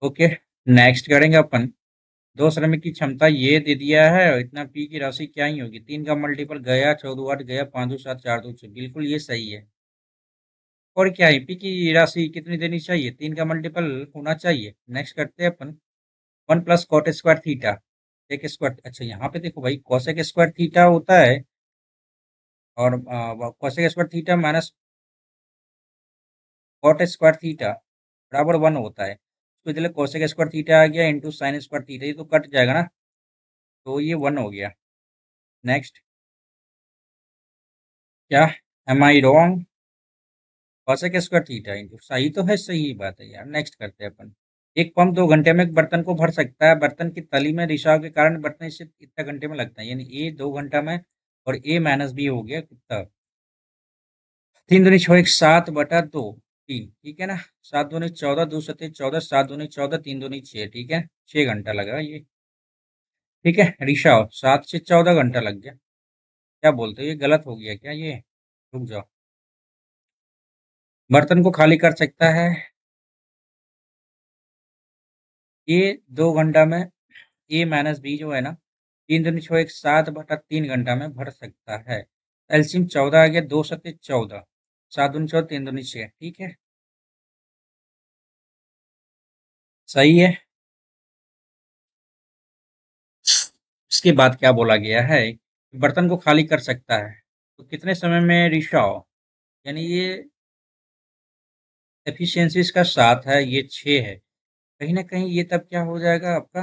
ओके, नेक्स्ट करेंगे अपन। दो श्रमिक की क्षमता ये दे दिया है, और इतना पी की राशि क्या ही होगी? 3 का मल्टीपल गया, 14 8 गया, 5 2 7 4 2 6, बिल्कुल ये सही है। और क्या है, पी की राशि कितनी देनी चाहिए? 3 का मल्टीपल होना चाहिए। नेक्स्ट करते हैं अपन। 1 + cot² थीटा एक स्क्वायर, अच्छा यहाँ पे देखो भाई, cosec² थीटा होता है, और cosec² theta minus cot² theta बराबर 1 होता है। तो चलिए cosec² थीटा आ गया इंटू sin² थीटा, ये तो कट जाएगा ना, तो ये 1 हो गया। नेक्स्ट। क्या? Am I wrong? cosec² theta into, सही तो है, सही बात है यार। नेक्स्ट करते हैं अपन। एक पंप 2 घंटे में एक बर्तन को भर सकता है। बर्तन की तली में रिसाव के कारण बर्तन इसे कितना घंटे में लगता है? यानी ए 2 घंटा में, और ए माइनस बी हो गया कितना? 3 दूनी 6 = 7/2 3, ठीक है ना। 7 दूनी 14, 2 7 14, 7 दूनी 14, 3 दूनी 6, ठीक है। 6 घंटा लगा ये, ठीक है। ऋषा, 7 से 14 घंटा लग गया। क्या बोलते हो, ये गलत हो गया क्या ये? रुक जाओ। बर्तन को खाली कर सकता है ये 2 घंटा में, ए माइनस बी जो है ना, 3 दूनी 6 = 7/3 घंटा में भर सकता है। एलसीएम 14 आ गया, 2 7 14, 7 दूनी 14, 3 दूनी 6, ठीक है। सही है। इसके बाद क्या बोला गया है? बर्तन को खाली कर सकता है, तो कितने समय में रिसाव? यानी ये एफिशिएंसी इसका 7 है, ये 6 है। कहीं ना कहीं ये तब क्या हो जाएगा आपका?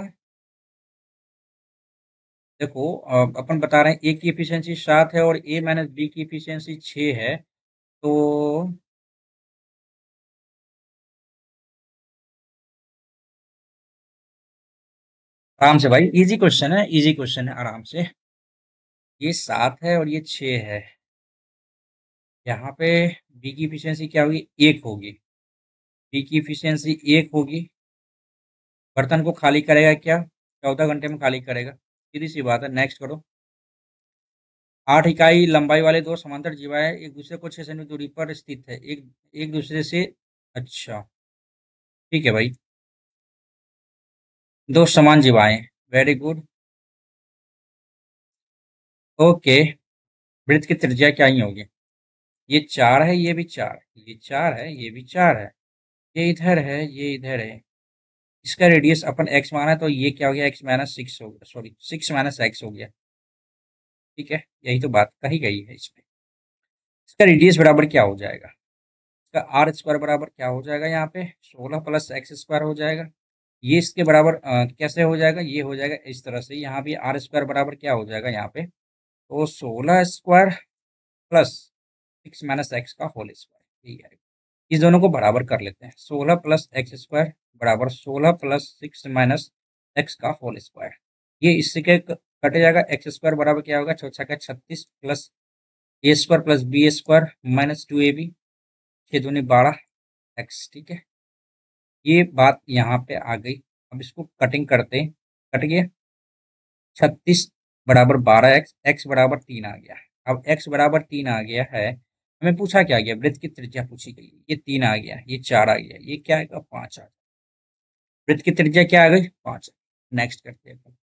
देखो अपन बता रहे हैं ए की एफिशिएंसी 7 है और ए माइनस बी की एफिशिएंसी 6 है। तो आराम से भाई, इजी क्वेश्चन है, इजी क्वेश्चन है, आराम से। ये 7 है और ये 6 है। यहाँ पे बी की एफिशिएंसी क्या होगी? 1 होगी। बी की एफिशिएंसी 1 होगी। बर्तन को खाली करेगा क्या? 14 घंटे में खाली करेगा। सीधी सी बात है, नेक्स्ट करो। 8 इकाई लंबाई वाले दो समांतर जीवाएं एक दूसरे को 6 सेमी दूरी पर स्थित है, एक एक दूसरे से। अच्छा, ठीक है भाई। दो समान जीवाएं। Very good. ओके। वृत्त की त्रिज्या क्या ही होगी? ये 4 है, ये भी 4, ये 4 है, ये भी 4 है। ये इधर है, ये इधर है। इसका रेडियस अपन एक्स माना है, तो ये क्या हो गया? एक्स माइनस सिक्स हो गया, सॉरी 6 - x हो गया। ठीक है, यही तो बात कही गई है इसमें। इसका रेडियस बराबर क्या हो जाएगा? इसका आर स्क्वायर बराबर क्या हो जाएगा? यहाँ पे 16 + x² हो जाएगा। ये इसके बराबर कैसे हो जाएगा? ये हो जाएगा इस तरह से। यहाँ भी आर स्क्वायर बराबर क्या हो जाएगा यहाँ पे? तो 16² प्लस 6 - x का होल स्क्वायर, यही आएगा। इस दोनों को बराबर कर लेते हैं। 16 + x² बराबर 16 + 6 - x का होल स्क्वायर। ये इससे क्या कटे जाएगा? एक्स स्क्वायर बराबर क्या होगा? चौथा का 36 plus A square plus B square minus 2ab, 6 दूनी 12 x। ठीक है, ये बात यहाँ पे आ गई। अब इसको कटिंग करते हैं। कट गया। 36 बराबर 12x, x बराबर 3 आ गया। अब x बराबर 3 आ गया है। हमें पूछा क्या गया? वृत्त की त्रिज्या पूछी गई है। ये 3 आ गया, ये 4 आ गया, ये क्या आएगा? 5 आ गया। वृत्त की त्रिज्या क्या आ गई? 5। नेक्स्ट करते हैं।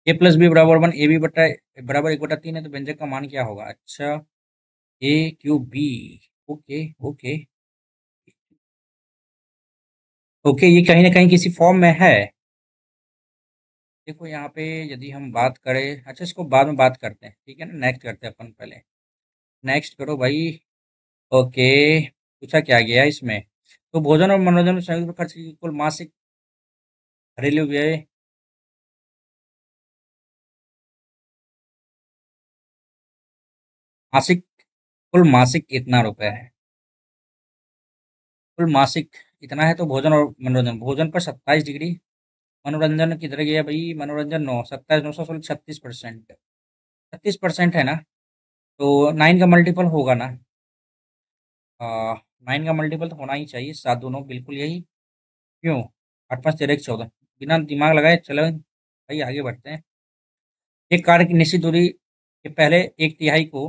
ए प्लस बी बराबर 1, ए बी बटा बराबर 1/3 है, तो व्यंजक का मान क्या होगा? अच्छा, A cube B. Okay okay okay, ये कहीं ना कहीं किसी फॉर्म में है। देखो यहाँ पे यदि हम बात करें, अच्छा इसको बाद में बात करते हैं, ठीक है ना? नेक्स्ट करते हैं अपन पहले। नेक्स्ट करो भाई। ओके। पूछा क्या गया है इसमें? तो भोजन और मनोरंजन में संयुक्त रूप से खर्च की कुल मासिक घरेलू व्यय। मासिक, कुल मासिक इतना रुपए है। कुल मासिक इतना है, तो भोजन और मनोरंजन, भोजन पर 27 डिग्री। मनोरंजन किधर गया भाई? मनोरंजन 9, 27 9 16 36%। 36% है ना? तो 9 का मल्टीपल होगा ना? 9 का मल्टीपल तो होना ही चाहिए, 7 2 9 बिल्कुल यही। क्यों? 8 5 13 14। बिना दिमाग लगाए चलो भाई, आगे बढ़ते हैं। एक कार्य की निश्चित दूरी के पहले एक तिहाई को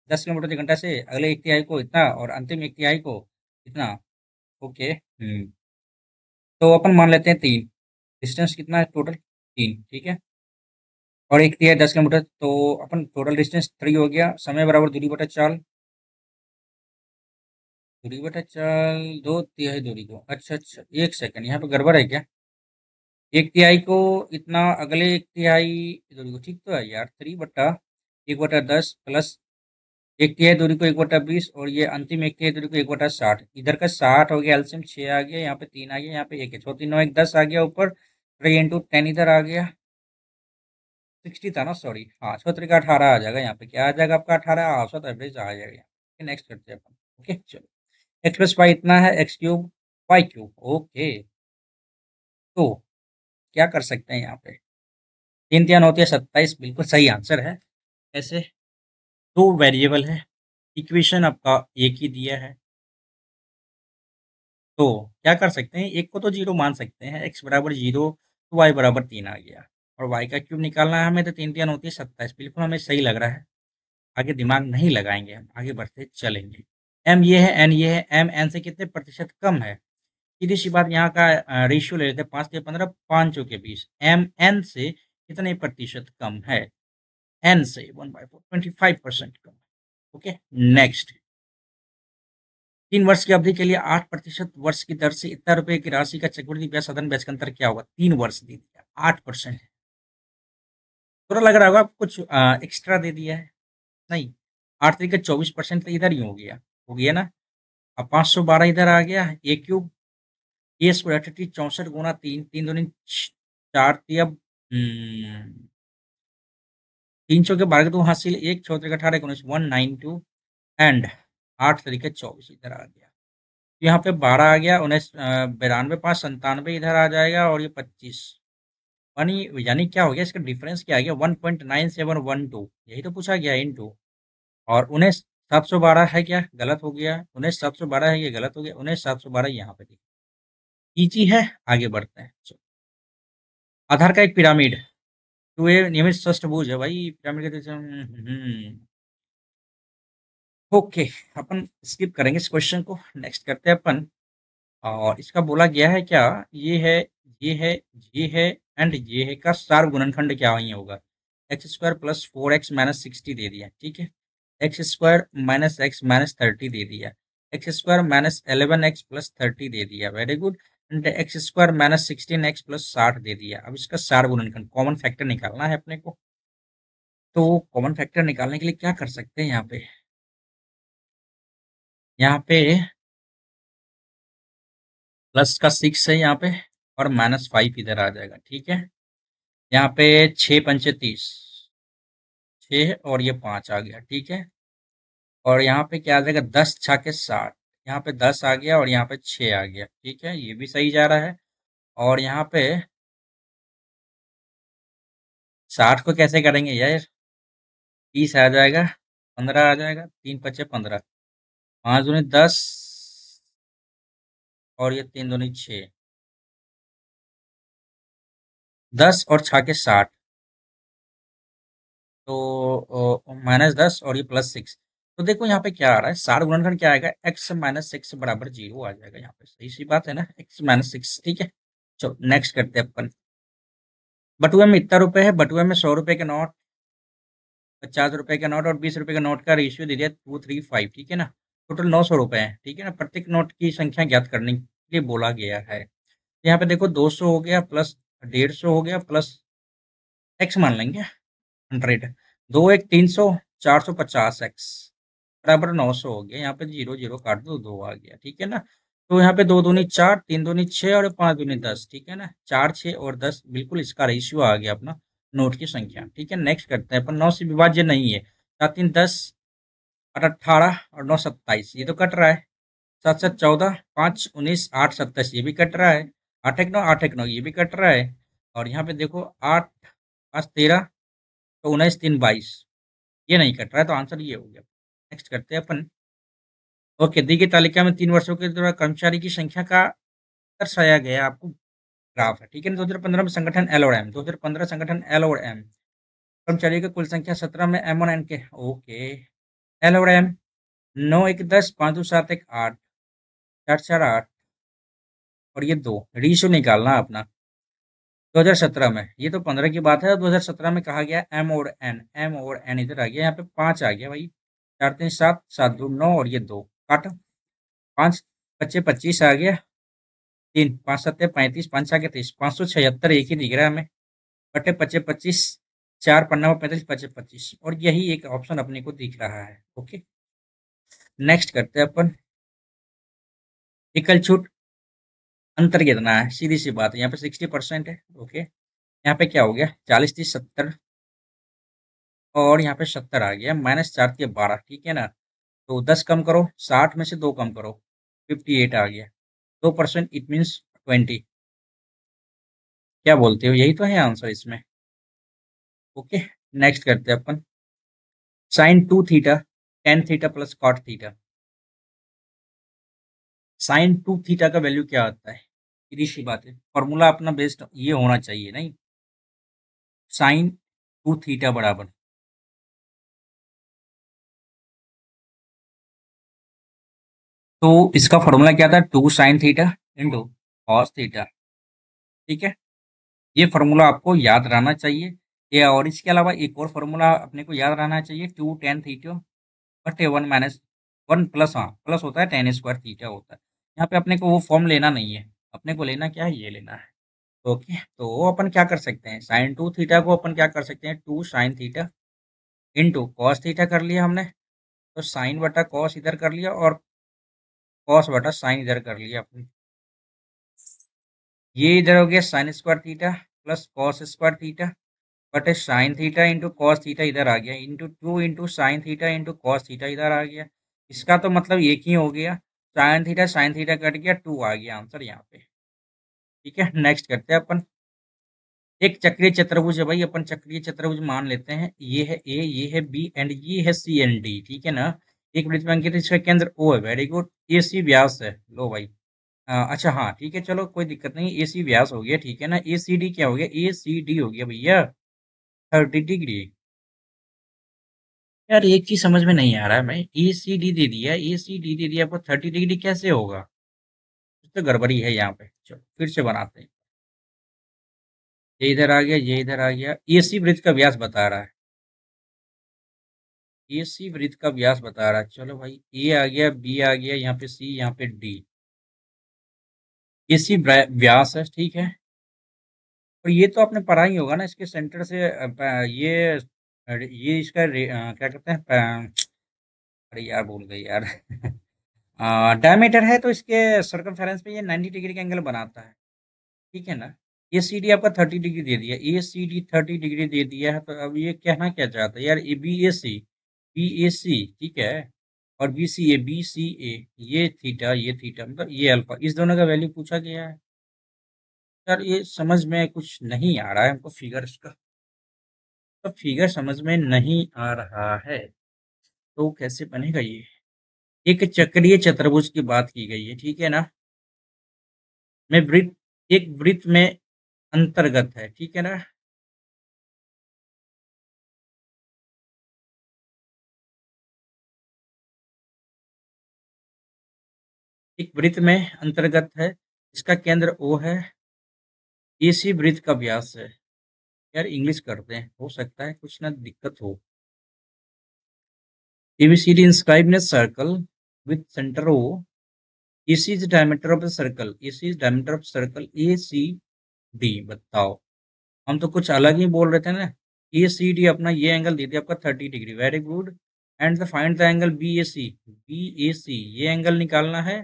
10 किलोमीटर/घंटा से, अगले एक तिहाई को इतना, और अंतिम एक तिहाई को इतना। ओके। तो अपन मान लेते हैं 3। डिस्टेंस कितना है टोटल? 3, ठीक है। और एक तिहाई 10 किलोमीटर, तो अपन टोटल डिस्टेंस 3 हो गया। समय बराबर दूरी बटा चाल। दूरी बटा चाल, दो तिहाई दूरी को, अच्छा अच्छा, एक सेकंड, यहाँ पे गड़बड़ है क्या? एक तिहाई को इतना, अगले एक तिहाई दूरी को, ठीक तो है यार। 3/1/10 प्लस एक तिहाई दूरी को 1/20, और ये अंतिम एक तिहाई दूरी को 1/60। इधर का 60 हो गया, एलसीएम 6 आ गया, यहाँ पे 3 आ गया, यहाँ पे 1 है, 6 3 9 1 10 आ गया ऊपर। 3 × 10 इधर आ गया। 60 था ना, सॉरी। हाँ, 6 का 18 आ जाएगा। यहाँ पे क्या आ जाएगा आपका? 18 औसत एवरेज आ जाएगा यहाँ। नेक्स्ट करते हैं अपन। ओके चलो। x + y इतना है, x³ y³ ओके। तो क्या कर सकते हैं यहाँ पे? 3 3 होती है 27, बिल्कुल सही आंसर है। ऐसे दो वेरिएबल है, इक्वेशन आपका एक ही दिया है, तो क्या कर सकते हैं? एक को तो जीरो मान सकते हैं, x बराबर 0, तो y बराबर 3 आ गया। और y का क्यूब निकालना है हमें, तो 3 3 होती है 27, बिल्कुल हमें सही लग रहा है। आगे दिमाग नहीं लगाएंगे, हम आगे बढ़ते चलेंगे। m ये है, n ये है, m n से कितने प्रतिशत कम है? सीधी सी बात, यहाँ का रेशियो ले लेते हैं, 5 से 15, 5 के 20। m n से कितने प्रतिशत कम है? n से 1/4, 25% कम। ओके। नेक्स्ट। 3 वर्ष की अवधि के लिए 8% वर्ष की दर से इतना रुपए की राशि का चक्रवृद्धि ब्याज साधारण ब्याज का अंतर क्या होगा? 3 वर्ष दे दिया, 8%। थोड़ा लग रहा होगा कुछ एक्स्ट्रा दे दिया है। नहीं, 8 × 24% तो इधर ही हो गया, हो गया ना? अब 512 इधर आ गया, a³ a² 64 गुना 3, 3 दूनी 4 थी अब। 3 चौके 12 के 2 हासिल, 1 6 3 18 19 192 एंड 8 तरीके 24 इधर आ गया। तो यहाँ पे 12 आ गया, 19 92 5 97 इधर आ जाएगा और ये 25 यानी क्या हो गया, इसका डिफरेंस क्या आ गया 1.9712, यही तो पूछा गया इनटू। और 19 712 है क्या, गलत हो गया, 19 712 है ये गलत हो गया, 19 712 यहाँ पे इजी है। आगे बढ़ते हैं। आधार का एक पिरामिड, तो ये नियमित षष्ठभुज है भाई, पिरामिड के ओके, अपन स्किप करेंगे इस क्वेश्चन को, नेक्स्ट करते हैं अपन। और इसका बोला गया है क्या, ये है, ये है, ये है एंड ये है का सार गुणनखंड क्या ही होगा। x² + 4x - 60 दे दिया, ठीक है। x² - x - 30 दे दिया, x² - 11x + 30 दे दिया, very good. And x² - 16x + 60 दे दिया। अब इसका सार गुणनखंड कॉमन फैक्टर निकालना है अपने को। तो कॉमन फैक्टर निकालने के लिए क्या कर सकते हैं, यहाँ पे प्लस का 6 है यहाँ पे, और -5 इधर आ जाएगा, ठीक है। यहाँ पे 6 पंचे 30, 6 और ये 5 आ गया, ठीक है। और यहाँ पे क्या आ जाएगा, 10 छाके 60, यहाँ पे 10 आ गया और यहाँ पे 6 आ गया, ठीक है, ये भी सही जा रहा है। और यहाँ पे 60 को कैसे करेंगे यार, 30 आ जाएगा, 15 आ जाएगा, 3 पचे 15, 5 दूनी 10 और ये 3 दूनी 6, 10 और छाके 60, तो -10 और ये +6। तो देखो यहाँ पे क्या आ रहा है, सार गुणनखंड क्या आएगा, x - 6 = 0 आ जाएगा यहाँ पे, सही सी बात है ना, x - 6, ठीक है। चलो नेक्स्ट करते हैं अपन। बटुए में इतना रुपए है, बटुए में 100 रुपए के नोट, 50 रुपए के नोट और 20 रुपए के नोट का रेशियो दे दिया 235, ठीक है ना। टोटल 900 रुपए है, ठीक है ना। प्रत्येक नोट की संख्या ज्ञात करने के लिए बोला गया है। यहाँ पे देखो 200 हो गया प्लस 150 हो गया प्लस x मान लेंगे 100, 2 1 300, 450x बराबर 900 हो गया। यहाँ पे 0 0 काट दो, 2 आ गया, ठीक है ना। तो यहाँ पे 2 दूनी 4, 3 दूनी 6 और 5 दूनी 10, ठीक है ना। 4 6 और 10 बिल्कुल इसका रेशियो आ गया अपना नोट की संख्या, ठीक है। नेक्स्ट करते हैं अपन, 9 से विभाज्य नहीं है, 7 3 10 8 18 और 9 27, ये तो कट रहा है। 7 7 14, 5 19, 8 27, ये भी कट रहा है। 8 1 9, 8 1 9, ये भी कट रहा है। और यहाँ पे देखो 8 5 13, तो 19 3 22, ये नहीं कट रहा है, तो आंसर ये हो गया। नेक्स्ट करते हैं अपन। ओके, दी गई तालिका में 3 वर्षों के दौरान कर्मचारी की संख्या का दर्शाया गया आपको ग्राफ है, ठीक है। 2015 में संगठन एल और एम, 2015 संगठन एल और एम, कर्मचारियों की कुल संख्या 17 में एम और एन के, ओके। एल और एम 9 1 10, 5 2 7 1 8, 4 4 8 और ये 2, रेशियो निकालना है अपना। 2017 में, ये तो 15 की बात है, 2017 में कहा गया एम और एन, एम और एन इधर आ गया, यहाँ पे 5 आ गया भाई, 4 3 7, 7 2 9 और ये 2 काट, 5 25 25 आ गया, 3 5 7 35, 5 6 30, 576 एक ही दिख रहा है हमें, बटे 25 25, 4 15 35, 25 25, और यही एक ऑप्शन अपने को दिख रहा है, ओके। नेक्स्ट करते हैं अपन, एकल छूट अंतर कितना है, सीधी सी बात है, यहाँ पे 60% है, ओके। यहाँ पे क्या हो गया, 40 30 70 और यहाँ पे 70 आ गया, -4 3 12, ठीक है ना। तो 10 कम करो, 60 में से 2 कम करो, 58 आ गया, 2% इट मीन्स 20। क्या बोलते हो, यही तो है आंसर इसमें, ओके। नेक्स्ट करते हैं अपन, sin 2 theta tan theta plus cot theta, sin 2 theta का वैल्यू क्या आता है, सीधी सी बात है, फॉर्मूला अपना बेस्ड ये होना चाहिए नहीं, sin 2 थीटा बराबर, तो इसका फॉर्मूला क्या था, 2 sin theta into cos theta, ठीक है। ये फॉर्मूला आपको याद रहना चाहिए। ये और इसके अलावा एक और फॉर्मूला अपने को याद रहना चाहिए, 2 tan थीटा बटे 1 प्लस, हाँ प्लस होता है, tan² थीटा होता है। यहाँ पे अपने को वो फॉर्म लेना नहीं है, अपने को लेना क्या है, ये लेना है, ओके। तो वो अपन क्या कर सकते हैं, sin 2 थीटा को अपन क्या कर सकते हैं, 2 sin theta into cos theta कर लिया हमने, तो साइन बटा कॉस इधर कर लिया और कॉस बटा साइन इधर कर लिया अपने। ये इधर हो गया sin² theta plus cos² theta, but sine theta into cos theta इधर आ गया, into two into sine theta into cos theta इधर आ गया। इसका तो मतलब एक ही हो गया, साइन थीटा कट गया, टू आ गया आंसर यहाँ पे। ठीक है, नेक्स्ट करते हैं अपन। एक चक्रीय चतुर्भुज है भाई, अपन चक्रीय चतुर्भुज मान लेते हैं। ये है ए, ये है बी एंड ये है सी एंड डी। ठीक है ना। एक वृत्त में अंकित है, इसका केंद्र ओ है। Very good. ए सी व्यास है, लो भाई। अच्छा हाँ ठीक है, चलो कोई दिक्कत नहीं, ए सी व्यास हो गया। ठीक है ना। ए सी डी क्या हो गया, ए सी डी हो गया भैया 30 डिग्री। यार एक चीज समझ में नहीं आ रहा है, मैं ए सी डी दे दिया, ए सी डी दे दिया, आपको 30 डिग्री कैसे होगा? कुछ तो गड़बड़ी है यहाँ पे। चलो फिर से बनाते हैं। ये इधर आ गया, ये इधर आ गया। ए सी वृत्त का व्यास बता रहा है, ए सी वृत्त का व्यास बता रहा है। चलो भाई, ए आ गया, बी आ गया, यहाँ पे सी, यहाँ पे डी। ए सी व्यास है, ठीक है। और ये तो आपने पढ़ा ही होगा ना, इसके सेंटर से ये इसका क्या कहते हैं अरे यार भूल गई यार डायमीटर है, तो इसके सर्कमफेरेंस पे ये 90 डिग्री का एंगल बनाता है। ठीक है ना। ए सी डी आपका 30 डिग्री दे दिया, ए सी डी 30 डिग्री दे दिया है, तो अब ये कहना क्या चाहता है यार, A B A C, B ए सी, ठीक है। और बी सी ए, बी सी ए, ये थीटा मतलब ये अल्फा, इस दोनों का वैल्यू पूछा गया है। यार ये समझ में कुछ नहीं आ रहा है हमको, फिगर इसका तो फिगर समझ में नहीं आ रहा है, तो कैसे बनेगा ये? एक चक्रीय चतुर्भुज की बात की गई है, ठीक है ना। में वृत्त, एक वृत्त में अंतर्गत है, ठीक है ना। एक वृत्त में अंतर्गत है, इसका केंद्र ओ है, इसी वृत्त का व्यास है। यार इंग्लिश करते हैं, हो सकता है कुछ ना दिक्कत हो। ABCD inscribed in a circle with center O. AC is diameter of the circle. AC is diameter of circle ACD। बताओ, हम तो कुछ अलग ही बोल रहे थे ना। ACD अपना ये एंगल दे दिया आपका 30 degree, very good. And the find the angle BAC, BAC ये एंगल निकालना है।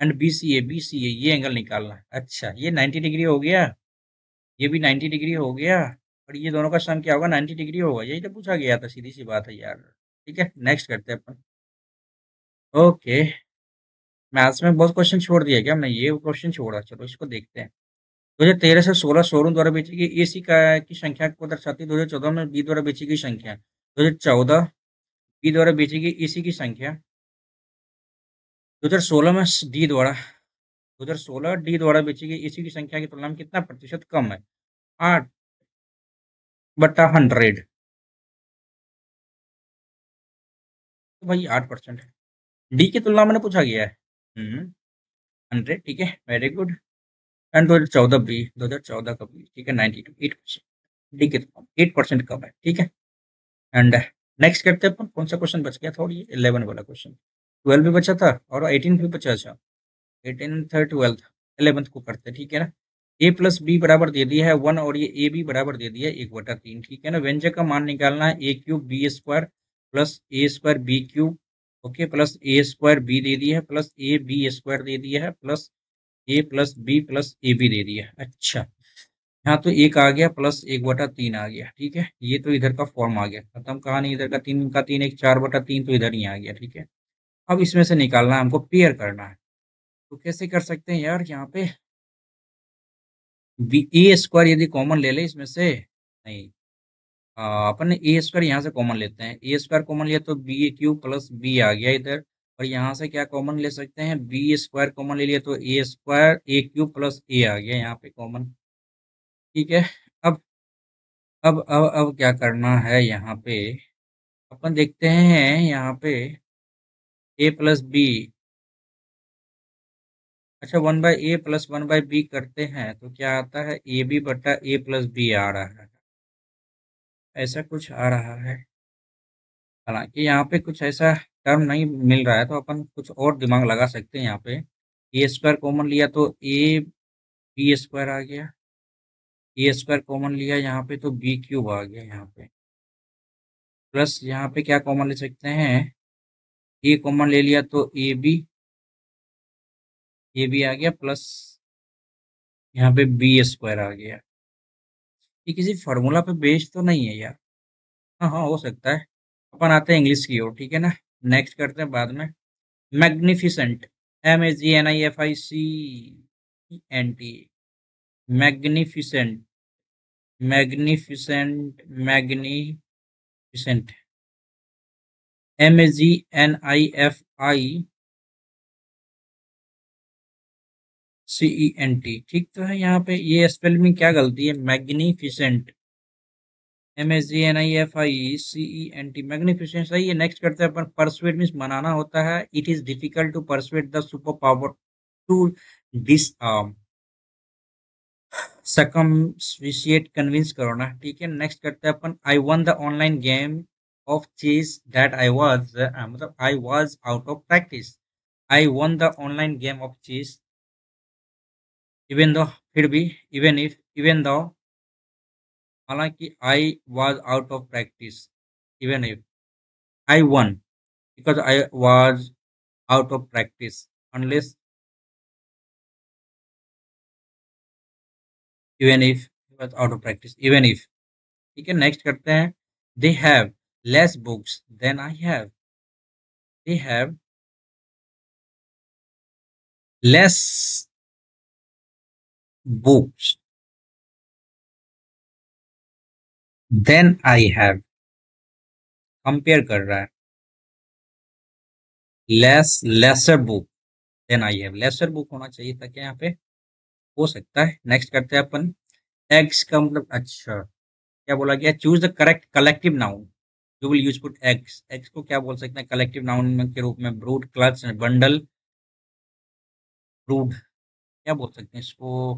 एंड BCA, BCA ये एंगल निकालना है। अच्छा ये 90 डिग्री हो गया, ये भी 90 डिग्री हो गया, और ये दोनों का सम क्या होगा, 90 डिग्री होगा। यही तो पूछा गया था, सीधी सी बात है यार। ठीक है, नेक्स्ट करते हैं अपन। ओके, मैथ्स में बहुत क्वेश्चन छोड़ दिया क्या मैं? ये क्वेश्चन छोड़ा, चलो इसको देखते हैं। 2013 से 16 शोरूम द्वारा बेची गई एसी का की संख्या को दर्शाती है। 2014 में बी द्वारा बेची गई संख्या, 2014 बी द्वारा बेची गई एसी की संख्या, 2016 में डी द्वारा, 2016 डी द्वारा बेची गई एसी की संख्या की तुलना में कितना प्रतिशत कम है? 8/100। तो भाई 8% है, डी की तुलना में पूछा गया है। 100, ठीक है, वेरी गुड। एंड 2014 बी, 2014 का बी, ठीक है, 92, 8%। डी की तुलना में 8% कम है, ठीक है। एंड नेक्स्ट करते हैं अपन, कौन सा क्वेश्चन बच गया था, और ये 11 वाला क्वेश्चन। 12 भी बचा था और 18 भी बचा। अच्छा 18 था, 12th, 11th को करते हैं, ठीक है ना। ए प्लस बी बराबर दे दिया है 1, और ये ए बी बराबर दे दिया है 1/3, ठीक है ना। व्यंजक का मान निकालना है, A cube B square plus A square B cube, okay, plus A square B दे दिया है, प्लस ए बी स्क्वायर दे दिया है, plus A plus B plus A B दे दिया है। अच्छा, यहाँ तो एक आ गया, प्लस 1/3 आ गया, ठीक है। ये तो इधर का फॉर्म आ गया, खत्म कहानी। इधर का 3 का 3, एक 4/3 तो इधर ही आ गया, ठीक है। अब इसमें से निकालना है हमको, पेयर करना है। तो कैसे कर सकते हैं यार, यहाँ पे बी ए स्क्वायर यदि कॉमन ले ले इसमें से, नहीं, अपन ने ए स्क्वायर यहाँ से कॉमन लेते हैं। ए स्क्वायर कॉमन लिया तो बी ए क्यूब प्लस बी आ गया इधर। और यहाँ से क्या कॉमन ले सकते हैं, बी स्क्वायर कॉमन ले लिया तो ए स्क्वायर ए क्यूब प्लस ए आ गया यहाँ पे कॉमन, ठीक है। अब अब क्या करना है यहाँ पे, अपन देखते हैं यहाँ पे ए प्लस बी। अच्छा, 1/a प्लस 1/b करते हैं तो क्या आता है, ए बी बटा ए प्लस बी आ रहा है, ऐसा कुछ आ रहा है। हालांकि यहाँ पे कुछ ऐसा टर्म नहीं मिल रहा है, तो अपन कुछ और दिमाग लगा सकते हैं यहाँ पे। ए स्क्वायर कॉमन लिया तो ए बी स्क्वायर आ गया, ए स्क्वायर कॉमन लिया यहाँ पे तो बी क्यूब आ गया यहाँ पे, प्लस यहाँ पे क्या कॉमन ले सकते हैं, ए कॉमन ले लिया तो ए बी आ गया, प्लस यहाँ पे बी स्क्वायर आ गया। ये किसी फार्मूला पे बेस्ड तो नहीं है यार। हाँ हाँ, हो सकता है। अपन आते हैं इंग्लिश की ओर, ठीक है ना। नेक्स्ट करते हैं बाद में। Magnificent, MAGNIFICENT, magnificent, magnificent, magnificent, MAGNIFICENT, ठीक तो है। यहाँ पे ये स्पेल में क्या गलती है? मैग्निफिसेंट, MAGNIFICENT, मैग्निफिसेंट सही है। नेक्स्ट करते हैं अपन। परसुएड मीन्स मनाना होता है। It is difficult to persuade the super power to disarm, circumviciate, convince करो ना, ठीक है। नेक्स्ट करते हैं अपन। I won the online game of chess that I was, मतलब I was out of practice. I won the online game of chess, even though, फिर भी, इवन दो, हालांकि I was out of practice, even if I won, because I was out of practice, unless, even if was out of practice, even if, ठीक है। Next करते हैं। They have less books than I have, they have less books than I have, compare कर रहा है। Lesser book than I have, lesser book होना चाहिए था क्या यहाँ पे? हो सकता है। नेक्स्ट करते हैं अपन। एग्स का मतलब, अच्छा क्या बोला गया? Choose the correct collective noun you will use put eggs. Eggs को क्या बोल सकते हैं कलेक्टिव नाउन के रूप में? ब्रूड, क्लच, बंडल, ब्रूड, क्या बोल सकते हैं इसको?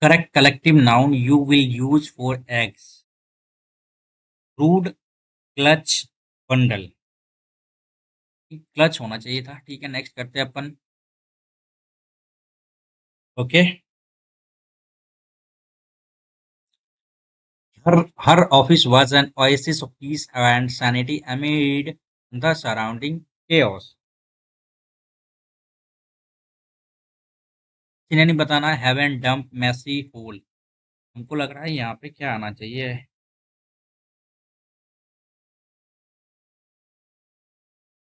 Correct collective noun you will use for eggs, brood, clutch, bundle, clutch होना चाहिए था, ठीक है। नेक्स्ट करते हैं अपन। Okay. Her office was an oasis of peace and sanity amid the surrounding chaos। इन्हें नहीं बताना है heaven dump messy hole। हमको लग रहा है यहाँ पे क्या आना चाहिए?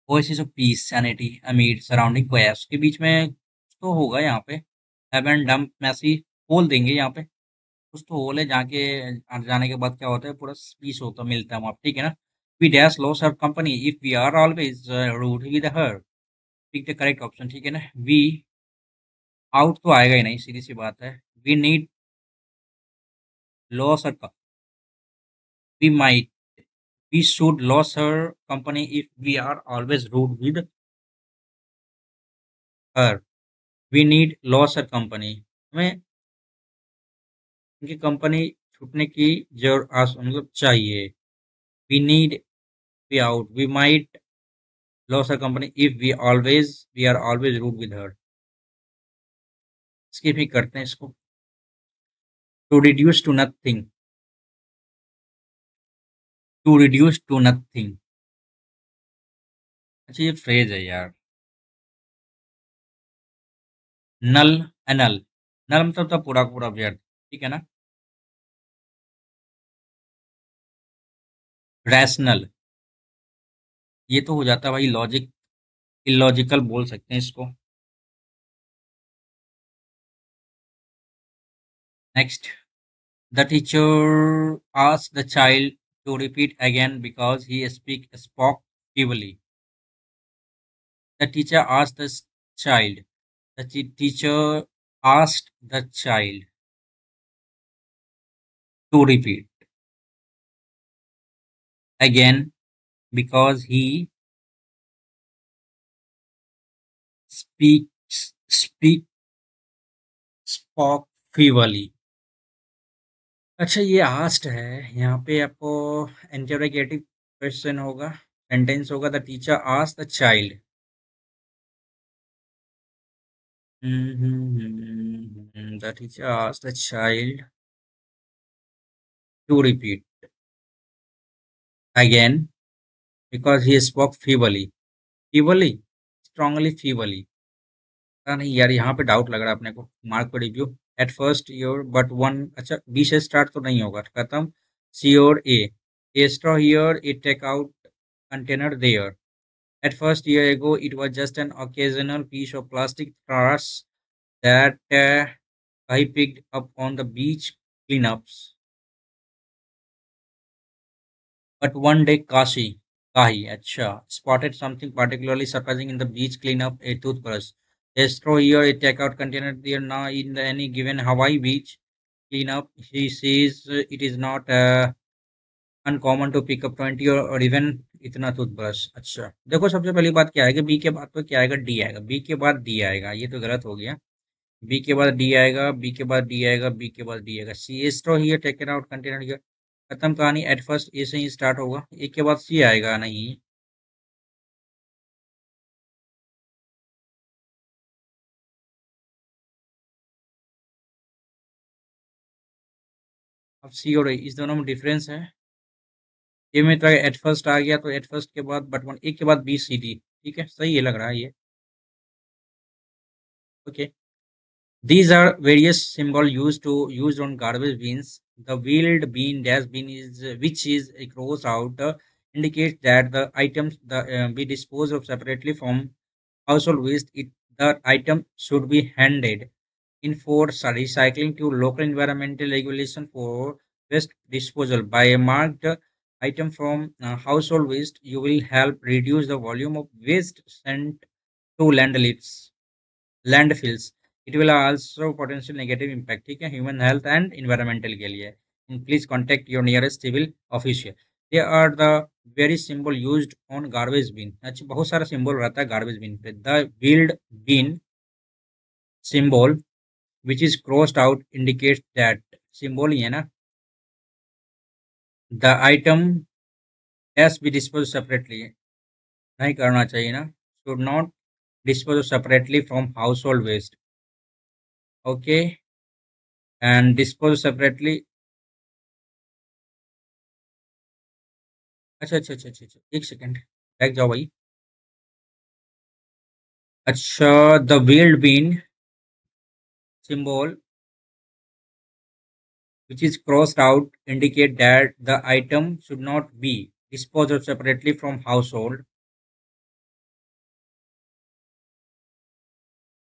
oasis of peace sanity amid surrounding chaos के बीच में कुछ तो होगा यहाँ पे। heaven dump messy hole देंगे यहाँ पे। कुछ तो होल है जहाँ के जाने के बाद क्या होता है, पूरा पीस होता मिलता है वहाँ पे, ठीक है ना। We dash lost her company if we are always rude with her। Pick the correct option, ठीक है ना। वी आउट तो आएगा ही नहीं, सीधी सी बात है। We need loss her, we might, we should loss her company if we are always rude with her. We need loss her company, हमें उनकी कंपनी छूटने की जरूर मतलब चाहिए। We need, we out, we might loss her company if we are always rude with her. इसकी भी करते हैं इसको। To reduce to nothing, to reduce to nothing, अच्छा ये फ्रेज है यार। नल, एनल, नल मतलब था पूरा पूरा व्यर्थ, ठीक है ना। रैशनल, ये तो हो जाता है भाई लॉजिक, इलॉजिकल बोल सकते हैं इसको। Next. The teacher asked the child to repeat again because he spoke feebly। The teacher asked the child, the teacher asked the child to repeat again because he speak spoke feebly। अच्छा ये asked है, यहाँ पे आपको interrogative question होगा, sentence होगा। The teacher asked the child, the teacher asked the child to repeat again because he spoke feebly, feebly, strongly feebly, पता नहीं यार, यहाँ पे डाउट लग रहा है अपने को। मार्क को review at first your but one, अच्छा बी से स्टार्ट तो नहीं होगा, खत्म। सी और a straw here a take out container there. At first, year ago, it was just an occasional piece of plastic trash that I picked up on the beach cleanups. But one day, Kahi, acha, spotted something particularly surprising in the beach cleanup, a toothbrush. A straw here, a takeout container there. Now, in any given Hawaii beach cleanup, he says it is not uncommon to pick up 20 और even इतना toothbrush. अच्छा देखो, सबसे पहली बात क्या आएगा, B के बाद तो क्या आएगा, डी आएगा। बी के बाद डी आएगा, ये तो गलत हो गया। बी के बाद डी आएगा, बी के बाद डी आएगा, बी के बाद डी आएगा। C a straw here taken out container here, खत्म कहानी। एट फर्स्ट ए से ही स्टार्ट होगा, ए के बाद सी आएगा नहीं। अब सी और ए इस दोनों में डिफरेंस है। ए में तो एट फर्स्ट आ गया, तो एट फर्स्ट के बाद बट वन, ए के बाद बी सी डी, ठीक है सही है लग रहा है ये। Okay, these are various symbol used on garbage bins. The wheeled bean dash bin is which is crossed out indicates that the items be disposed of separately from household waste. The item should be handed in for recycling to local environmental regulation for waste disposal. By a marked item from household waste, you will help reduce the volume of waste sent to landfills. It will also potential negative impact, ठीक है, human health and environmental के लिए। Please contact your nearest civil official. They are the very symbol used on garbage bin. अच्छा बहुत सारा symbol रहता है garbage bin पे। The wheeled bin symbol which is crossed out indicates that, symbol ही है ना। The item has be dispose separately, नहीं करना चाहिए ना, should not dispose separately from household waste. Okay, and dispose separately. अच्छा अच्छा अच्छा अच्छा अच्छा, एक सेकेंड, बैक जाओ भाई। अच्छा, the wheeled bin symbol which is crossed out indicate that the item should not be disposed of separately from household।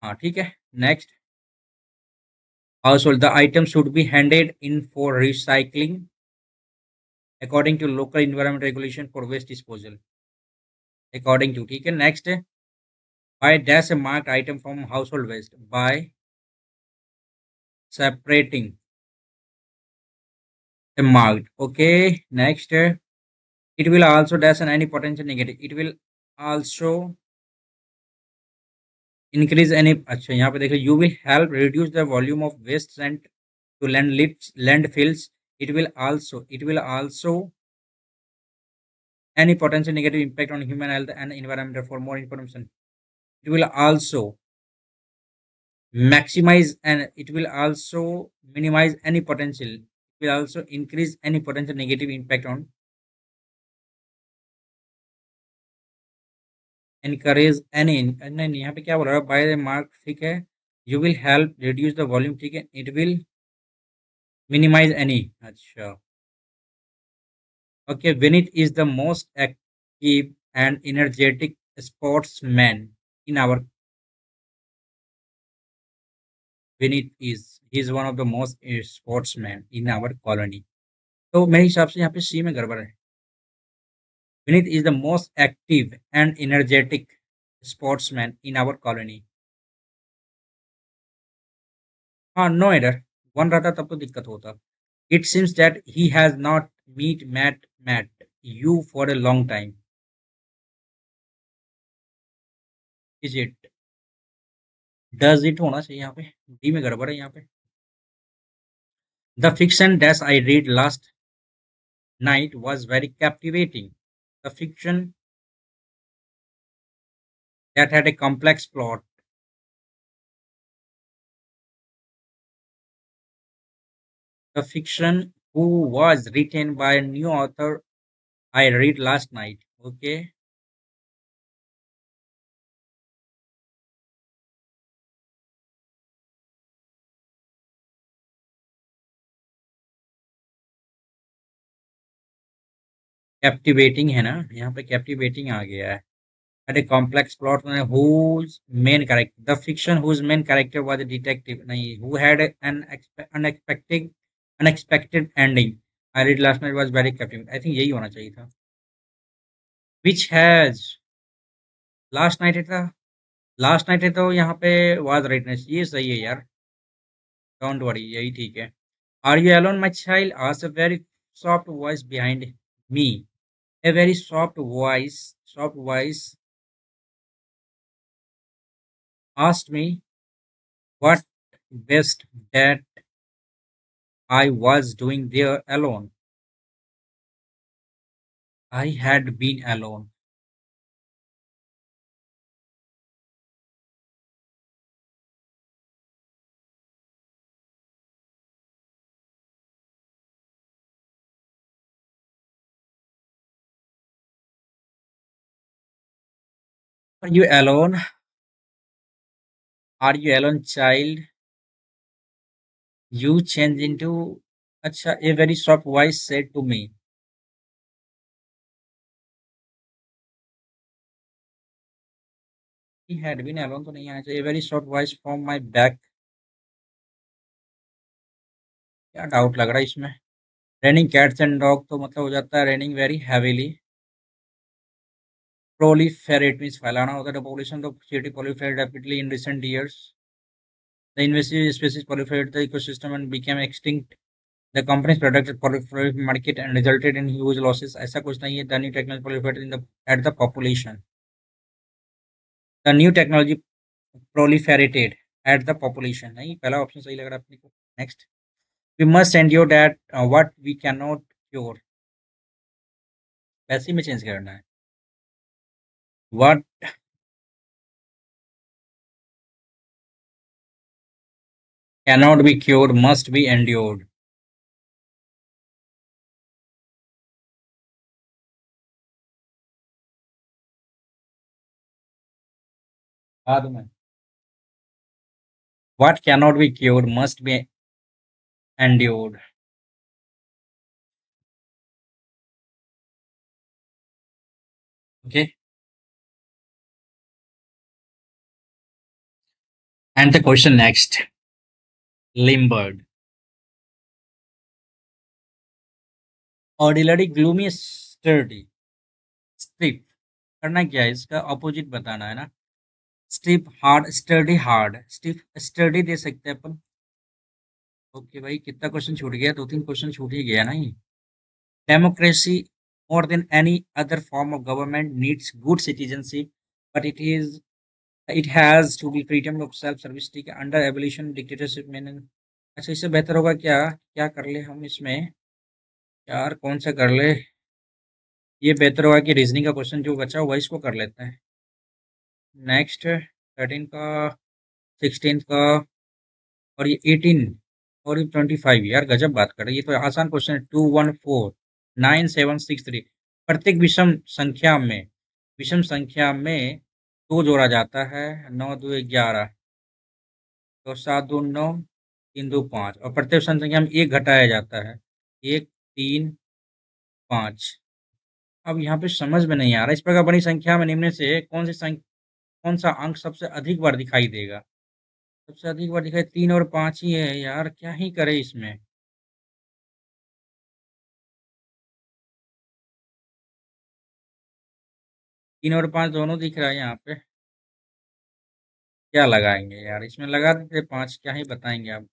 हाँ ठीक है, next. household, the item should be handed in for recycling according to local environment regulation for waste disposal। according to, ठीक है next. by dash a marked item from household waste by separating a marked, okay next। it will also dash an any potential negative, it will also increase any, अच्छा यहाँ पे देखिए, you will help reduce the volume of waste sent to landfills। it will also any potential negative impact on human health and environment. For more information, it will also maximize and it will also minimize any potential, it will also increase any potential negative impact on encourage any, नहीं यहाँ पे क्या बोल रहा है, by the mark, ठीक है। You will help reduce the volume, ठीक है। इट विल मिनिमाइज एनी, अच्छा okay। Vinith is the most active and energetic sportsman in our, Vinith is he is one of the most sportsman in our colony। तो मेरे हिसाब से यहाँ पे सी में गड़बड़ है। Vinith is the most active and energetic sportsman in our colony। हाँ नो एरर, वन रहता तब तो दिक्कत होता। It seems that he has not met you for a long time, is it? Does it होना चाहिए यहाँ पे, डी में गड़बड़ है यहाँ पे। The fiction that I read last night was very captivating. The fiction that had a complex plot. The fiction who was written by a new author I read last night. Okay. Captivating है ना, यहाँ पे captivating आ गया है। had a complex plot whose main character the fiction whose main character was a detective नहीं, who had an unexpected ending I read last night was very captivating। I think यही होना चाहिए था। which has लास्ट नाइट है था, last night है तो यहाँ पे was rightness, ये सही है यार। डोंट वरी, यही ठीक है। Are you alone my child asked a very soft voice behind me, a very soft voice asked me what best that I was doing there alone। I had been alone। Are you alone? Are you alone, child? You changed into अच्छा, a very soft voice said to me। He had been alone तो नहीं आना चाहिए। A very soft voice from my back। क्या doubt लग रहा है इसमें। Raining cats and dog तो मतलब हो जाता है raining very heavily। Proliferate means फैलाना होता है। The population of city proliferated rapidly in recent years। The invasive species proliferated the ecosystem and became extinct। The company's product proliferated market and resulted in huge losses। ऐसा कुछ नहीं है। The new technology proliferated in the at the population। The new technology proliferated at the population। नहीं, पहला option सही लग रहा है अपने को। Next. We must endure that what we cannot cure। वैसे ही में चेंज करना है। What cannot be cured must be endured। बाद में। What cannot be cured must be endured। Okay। And the question next। Limburg। Ordinary gloomy sturdy। Strip। करना क्या है, इसका ऑपोजिट बताना है ना। Stiff hard study hard stiff study दे सकते हैं अपन। ओके भाई, कितना क्वेश्चन छूट गया, दो तीन क्वेश्चन छूट ही गया नहीं। Democracy more than any other form of government needs good citizenship, but it has to be freedom of self service। ठीक है, अंडर एबोलिशन डिक्टेटरशिप में अच्छा, इससे बेहतर होगा क्या, क्या कर ले हम इसमें यार, कौन सा कर ले। ये बेहतर होगा कि रीजनिंग का क्वेश्चन जो बचा हुआ इसको कर लेते हैं। नेक्स्ट 13 का, 16 का, और ये 18 और ये 25। यार गजब बात कर रही है, ये तो आसान क्वेश्चन है। 214 9763। प्रत्येक विषम संख्या में दो जोड़ा जाता है। 9 2 11, तो 7 2 9, 3 2 5, और प्रत्येक विषम संख्या में एक घटाया जाता है। 1 3 5। अब यहाँ पे समझ में नहीं आ रहा, इस प्रकार बड़ी संख्या में निम्न से कौन सा अंक सबसे अधिक बार दिखाई देगा। सबसे अधिक बार दिखाई 3 और 5 ही है यार, क्या ही करे इसमें। 3 और 5 दोनों दिख रहा है यहाँ पे। क्या लगाएंगे यार, इसमें लगा देते 5, क्या ही बताएंगे आप।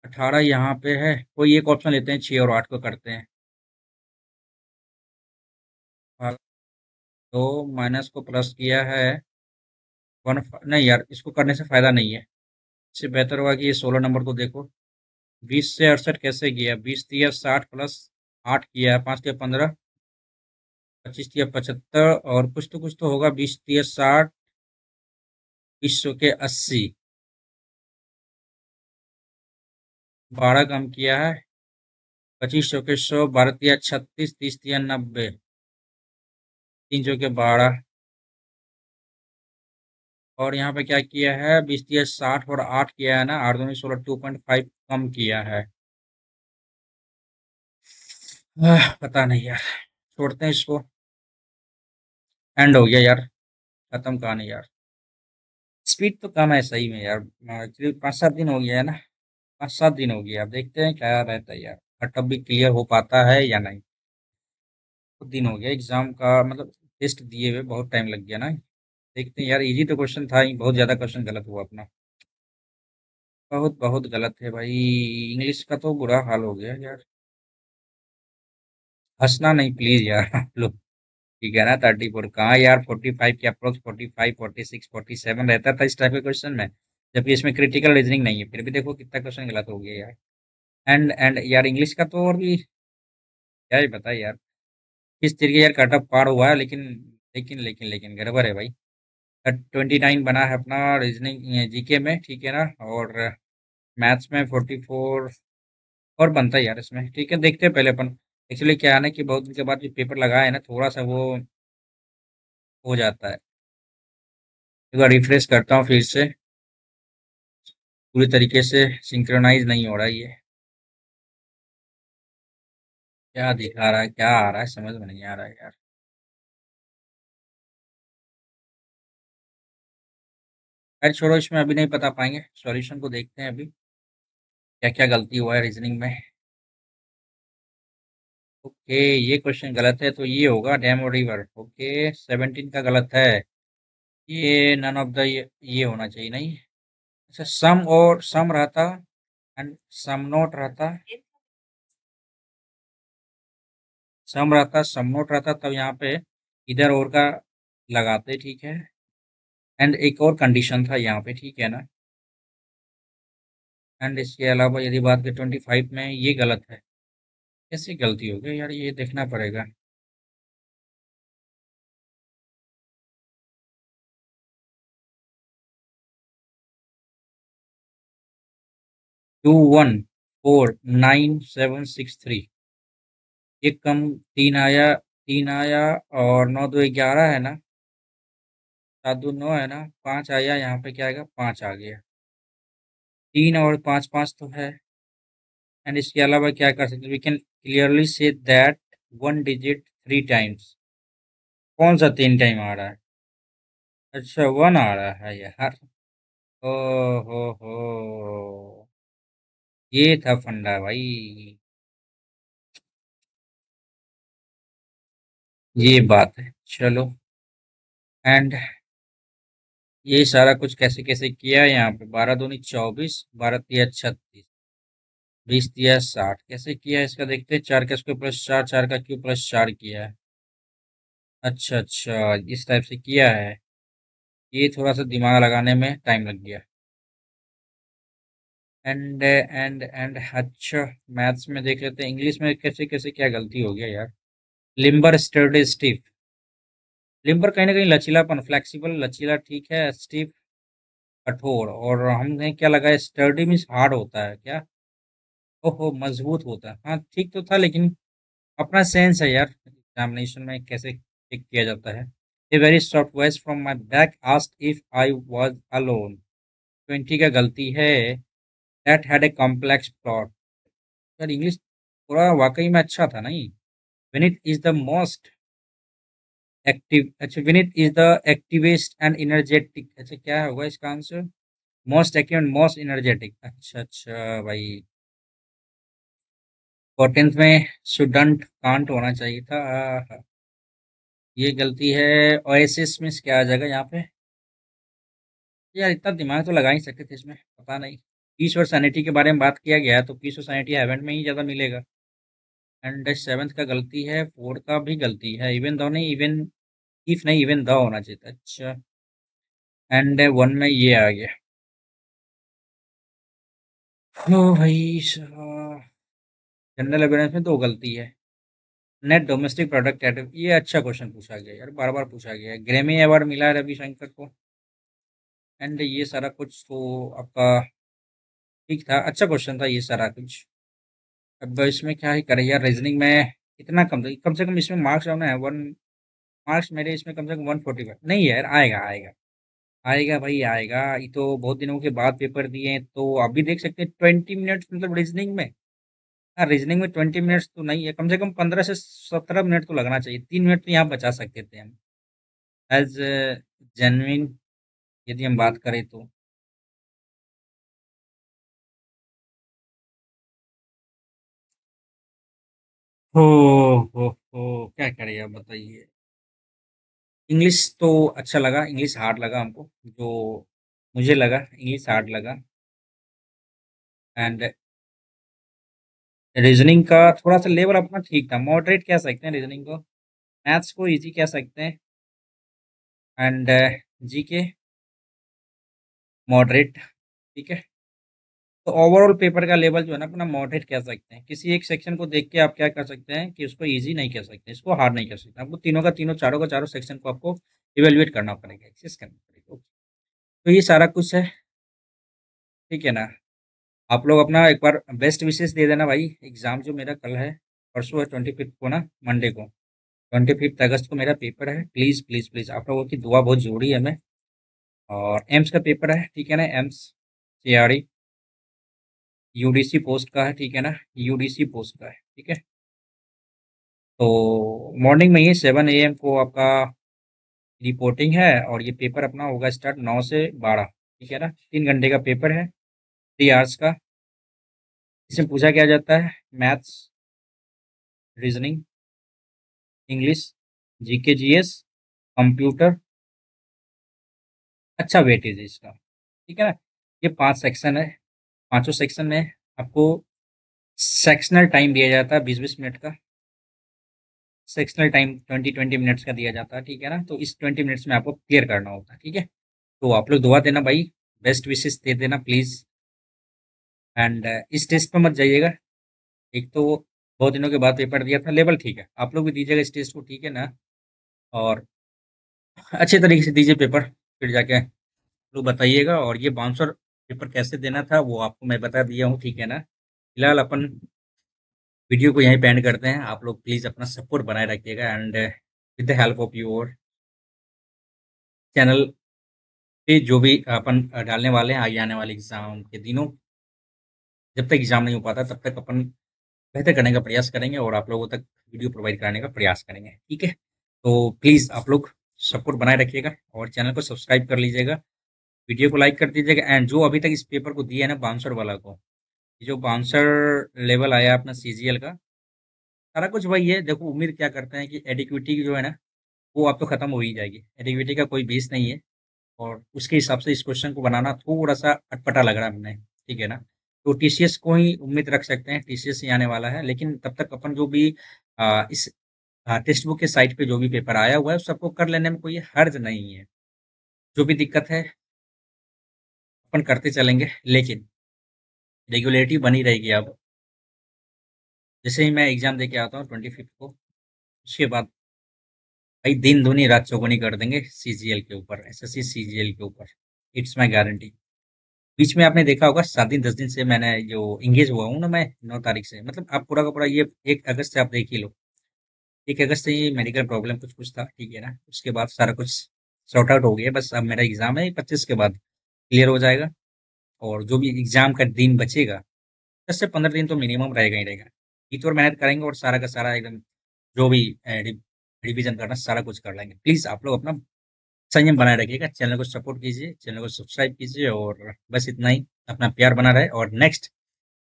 18 यहाँ पे है, कोई एक ऑप्शन लेते हैं, 6 और 8 को करते हैं। भाग दो, माइनस को प्लस किया है। नहीं यार, इसको करने से फायदा नहीं है। इससे बेहतर होगा कि ये 16 नंबर को देखो। 20 से 68 कैसे गया, 20 3 60 प्लस 8 किया, 5 3 15, 25 3 75, और कुछ तो होगा। 20 3 60, 20 के 80, 12 कम किया है। 25 के 100, 12 3 36, 30 3 90, 3 के 12, और यहाँ पे क्या किया है, 20 3 60 और 8 किया है ना, 8 2 16, 2.5 कम किया है। पता नहीं यार, छोड़ते हैं इसको। एंड हो गया यार, खत्म कहानी यार। स्पीड तो कम है सही में यार, करीब 5-7 दिन हो गया है ना। 5-7 दिन हो गया, अब देखते हैं क्या रहता है यार, कट ऑफ भी क्लियर हो पाता है या नहीं। बहुत दिन हो गया एग्जाम का, मतलब टेस्ट दिए हुए बहुत टाइम लग गया ना। देखते हैं यार, इजी तो क्वेश्चन था ही, बहुत ज़्यादा क्वेश्चन गलत हुआ अपना। बहुत बहुत गलत है भाई। इंग्लिश का तो बुरा हाल हो गया यार। हंसना नहीं प्लीज यार आप लोग। ठीक है ना, 34 कहाँ यार, 45 के अप्रोक्स, 45, 46, 47 रहता था इस टाइप के क्वेश्चन में। जबकि इसमें क्रिटिकल रीजनिंग नहीं है, फिर भी देखो कितना क्वेश्चन गलत हो गया यार। एंड यार इंग्लिश का तो और भी क्या ही बताए यार। किस तरीके यार कट ऑफ पार हुआ है, लेकिन गड़बड़ है भाई। 29 बना है अपना रीजनिंग जीके में, ठीक है ना। और मैथ्स में 44 और बनता है यार इसमें, ठीक है। देखते हैं पहले अपन। एक्चुअली क्या है ना कि बहुत दिन के बाद जो पेपर लगा है ना, थोड़ा सा वो हो जाता है। एक बार रिफ्रेश करता हूँ फिर से। पूरी तरीके से सिंक्रोनाइज नहीं हो रहा है ये। क्या दिखा रहा है, क्या आ रहा है, समझ में नहीं आ रहा है यार। खैर छोड़ो, इसमें अभी नहीं बता पाएंगे, सॉल्यूशन को देखते हैं अभी। क्या क्या गलती हुआ है रीजनिंग में। ओके, ये क्वेश्चन गलत है तो ये होगा डैम और रिवर। ओके, 17 का गलत है। ये नन ऑफ द ये होना चाहिए नहीं। अच्छा, सम और सम रहता एंड सम नोट रहता। सम रहता, सम नोट रहता, तब यहाँ पे इधर और का लगाते, ठीक है। एंड एक और कंडीशन था यहाँ पे, ठीक है ना। एंड इसके अलावा यदि बात करें 25 में, ये गलत है। कैसे गलती हो गई यार, ये देखना पड़ेगा। 2149,763। ये कम, तीन आया, तीन आया, और 9 2 11 है ना। 7 2 9 है ना, 5 आया, यहाँ पे क्या आएगा, 5 आ गया। 3 और 5 5 तो है। एंड इसके अलावा क्या कर सकते, we can clearly see that one digit 3 times. कौन सा 3 टाइम आ रहा है। अच्छा, वन आ रहा है यार। ओ हो, ये था फंडा भाई। ये बात है, चलो। एंड ये सारा कुछ कैसे कैसे किया है यहाँ पे, 12 दूनी 24, 12 तिया 36, 20 तिया 60, कैसे किया है इसका देखते हैं। 4 का स्क्वायर प्लस 4, 4 का क्यूब प्लस 4 किया है। अच्छा अच्छा, इस टाइप से किया है। ये थोड़ा सा दिमाग लगाने में टाइम लग गया। एंड अच्छा, मैथ्स में देख लेते हैं। इंग्लिश में कैसे कैसे क्या गलती हो गया यार। Limber sturdy stiff. लिम्बर कहीं ना कहीं लचीलापन, फ्लेक्सिबल लचीला, ठीक है। स्टिफ कठोर, और हमने क्या लगाया, स्टर्डी मीन्स हार्ड होता है क्या। ओहो, मजबूत होता है, हाँ ठीक तो था, लेकिन अपना सेंस है यार, एग्जामिनेशन में कैसे चेक किया जाता है। A very soft voice from my back asked if I was alone. 20 का गलती है। That had a complex plot. यार इंग्लिश थोड़ा वाकई में अच्छा था नहीं। Vineet is the most active, अच्छा, Vineet is the activest and energetic, अच्छा क्या होगा इसका answer. Most active and most energetic, अच्छा अच्छा भाई। 14th में शुडंट कांट होना चाहिए था। ये गलती है। ओएसिस में क्या आ जाएगा यहाँ पे। यार इतना दिमाग तो लगा ही सकते थे इसमें, पता नहीं। पीस और सैनिटी के बारे में बात किया गया है, तो पीस और सैनिटी हेवन में ही ज़्यादा मिलेगा। एंड 7th का गलती है, 4 का भी गलती है, इवन दो नहीं, इवन इफ नहीं, इवन द होना चाहिए था। अच्छा, एंड 1 में ये आ गया। ओ भाई जनरल अवेयरनेस में 2 गलती है। नेट डोमेस्टिक प्रोडक्ट एट, ये अच्छा क्वेश्चन पूछा गया यार, बार बार पूछा गया है। ग्रैमी अवार्ड मिला है रविशंकर को। एंड ये सारा कुछ तो आपका ठीक था, अच्छा क्वेश्चन था ये सारा कुछ। अब इसमें क्या ही करें यार, रीजनिंग में इतना कम से कम इसमें मार्क्स आना है 1 मार्क्स मेरे इसमें कम से कम 145 नहीं यार, आएगा आएगा। आएगा भाई आएगा, ये तो बहुत दिनों के बाद पेपर दिए हैं, तो आप भी देख सकते हैं 20 मिनट्स मतलब रीजनिंग में। हाँ, रीजनिंग में 20 मिनट्स तो नहीं है, कम से कम 15 से 17 मिनट तो लगना चाहिए, 3 मिनट तो यहाँ बचा सकते थे हम, एज जेन्युइन यदि हम बात करें तो। हो क्या करें आप बताइए। इंग्लिश तो अच्छा लगा, इंग्लिश हार्ड लगा हमको, जो मुझे लगा इंग्लिश हार्ड लगा। एंड रीजनिंग का थोड़ा सा लेवल अपना ठीक था, मॉडरेट कह सकते हैं रीजनिंग को, मैथ्स को इजी कह सकते हैं। एंड जीके मॉडरेट, ठीक है। तो ओवरऑल पेपर का लेवल जो है ना अपना मॉडरेट कह सकते हैं। किसी एक सेक्शन को देख के आप क्या कर सकते हैं कि उसको इजी नहीं कह सकते, इसको हार्ड नहीं कह सकते, आपको तीनों का तीनों, चारों का चारों सेक्शन को आपको इवेल्युएट करना पड़ेगा, एक्सेस करना पड़ेगा। तो ये सारा कुछ है, ठीक है ना। आप लोग अपना एक बार बेस्ट विशेस दे देना भाई। एग्जाम जो मेरा कल है, परसों है 25 को ना, मंडे को 25 अगस्त को मेरा पेपर है। प्लीज़ प्लीज़ प्लीज़ आप लोगों की दुआ बहुत ज़रूरी है हमें। और एम्स का पेपर है, ठीक है ना, एम्स सीआरई यूडीसी पोस्ट का है, ठीक है ना, यूडीसी पोस्ट का है, ठीक है। तो मॉर्निंग में ही 7 AM को आपका रिपोर्टिंग है, और ये पेपर अपना होगा स्टार्ट 9 से 12, ठीक है ना। 3 घंटे का पेपर है, 3 आवर्स का। इसमें पूछा क्या जाता है, maths, reasoning, English, GK GS, computer. अच्छा वेटेज है इसका, ठीक है ना। ये 5 सेक्शन है, पांचों सेक्शन में आपको सेक्शनल टाइम दिया जाता है 20-20 मिनट का। सेक्शनल टाइम 20-20 मिनट्स का दिया जाता है, ठीक है ना। तो इस 20 मिनट्स में आपको क्लियर करना होता है, ठीक है। तो आप लोग दुआ देना भाई, बेस्ट विशेस दे देना प्लीज़। एंड इस टेस्ट पे मत जाइएगा, एक तो बहुत दिनों के बाद पेपर दिया था, लेवल ठीक है, आप लोग भी दीजिएगा इस टेस्ट को, ठीक है ना। और अच्छे तरीके से दीजिए पेपर, फिर जाके लोग बताइएगा। और ये बाउंसर पेपर कैसे देना था वो आपको मैं बता दिया हूँ, ठीक है ना। फिलहाल अपन वीडियो को यहीं पे एंड करते हैं। आप लोग प्लीज़ अपना सपोर्ट बनाए रखिएगा, and with the help of your channel पे जो भी अपन डालने वाले हैं आगे आने वाले एग्जाम के दिनों, जब तक एग्जाम नहीं हो पाता तब तक अपन बेहतर करने का प्रयास करेंगे और आप लोगों तक वीडियो प्रोवाइड कराने का प्रयास करेंगे, ठीक है। तो प्लीज़ आप लोग सपोर्ट बनाए रखिएगा और चैनल को सब्सक्राइब कर लीजिएगा, वीडियो को लाइक कर दीजिएगा। एंड जो अभी तक इस पेपर को दिया है ना बाउंसर वाला को, ये जो बाउंसर लेवल आया अपना सीजीएल का, सारा कुछ वही है। देखो उम्मीद क्या करते हैं कि एडिक्विटी जो है ना वो अब तो खत्म हो ही जाएगी, एडिक्विटी का कोई बेस नहीं है। और उसके हिसाब से इस क्वेश्चन को बनाना थोड़ा सा अटपटा लग रहा है हमने, ठीक है ना। तो टीसीएस को ही उम्मीद रख सकते हैं, टीसीएस ही आने वाला है। लेकिन तब तक अपन जो भी इस टेक्स्ट बुक के साइट पे जो भी पेपर आया हुआ है उस सबको कर लेने में कोई हर्ज नहीं है। जो भी दिक्कत है अपन करते चलेंगे, लेकिन रेगुलेटिव बनी रहेगी। अब जैसे ही मैं एग्जाम दे के आता हूँ 25 को, उसके बाद भाई दिन दूनी रात चौगुनी कर देंगे सीजीएल के ऊपर, एसएससी सीजीएल के ऊपर, इट्स माई गारंटी। बीच में आपने देखा होगा 7 दिन 10 दिन से मैंने जो इंगेज हुआ हूँ ना मैं, 9 तारीख से, मतलब आप पूरा का पूरा ये 1 अगस्त से आप देख ही लो। 1 अगस्त से ये मेडिकल प्रॉब्लम कुछ कुछ था, ठीक है ना। उसके बाद सारा कुछ सॉर्ट आउट हो गया, बस अब मेरा एग्जाम है 25 के बाद क्लियर हो जाएगा। और जो भी एग्जाम का दिन बचेगा 10 से 15 दिन तो मिनिमम रहेगा ही रहेगा। इतनी और मेहनत करेंगे और सारा का सारा एकदम जो भी रिविजन करना सारा कुछ कर लेंगे। प्लीज़ आप लोग अपना संयम बनाए रखिएगा, चैनल को सपोर्ट कीजिए, चैनल को सब्सक्राइब कीजिए, और बस इतना ही। अपना प्यार बना रहे, और नेक्स्ट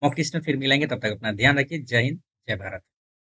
मॉक टेस्ट में फिर मिलेंगे, तब तक अपना ध्यान रखिए। जय हिंद, जय भारत।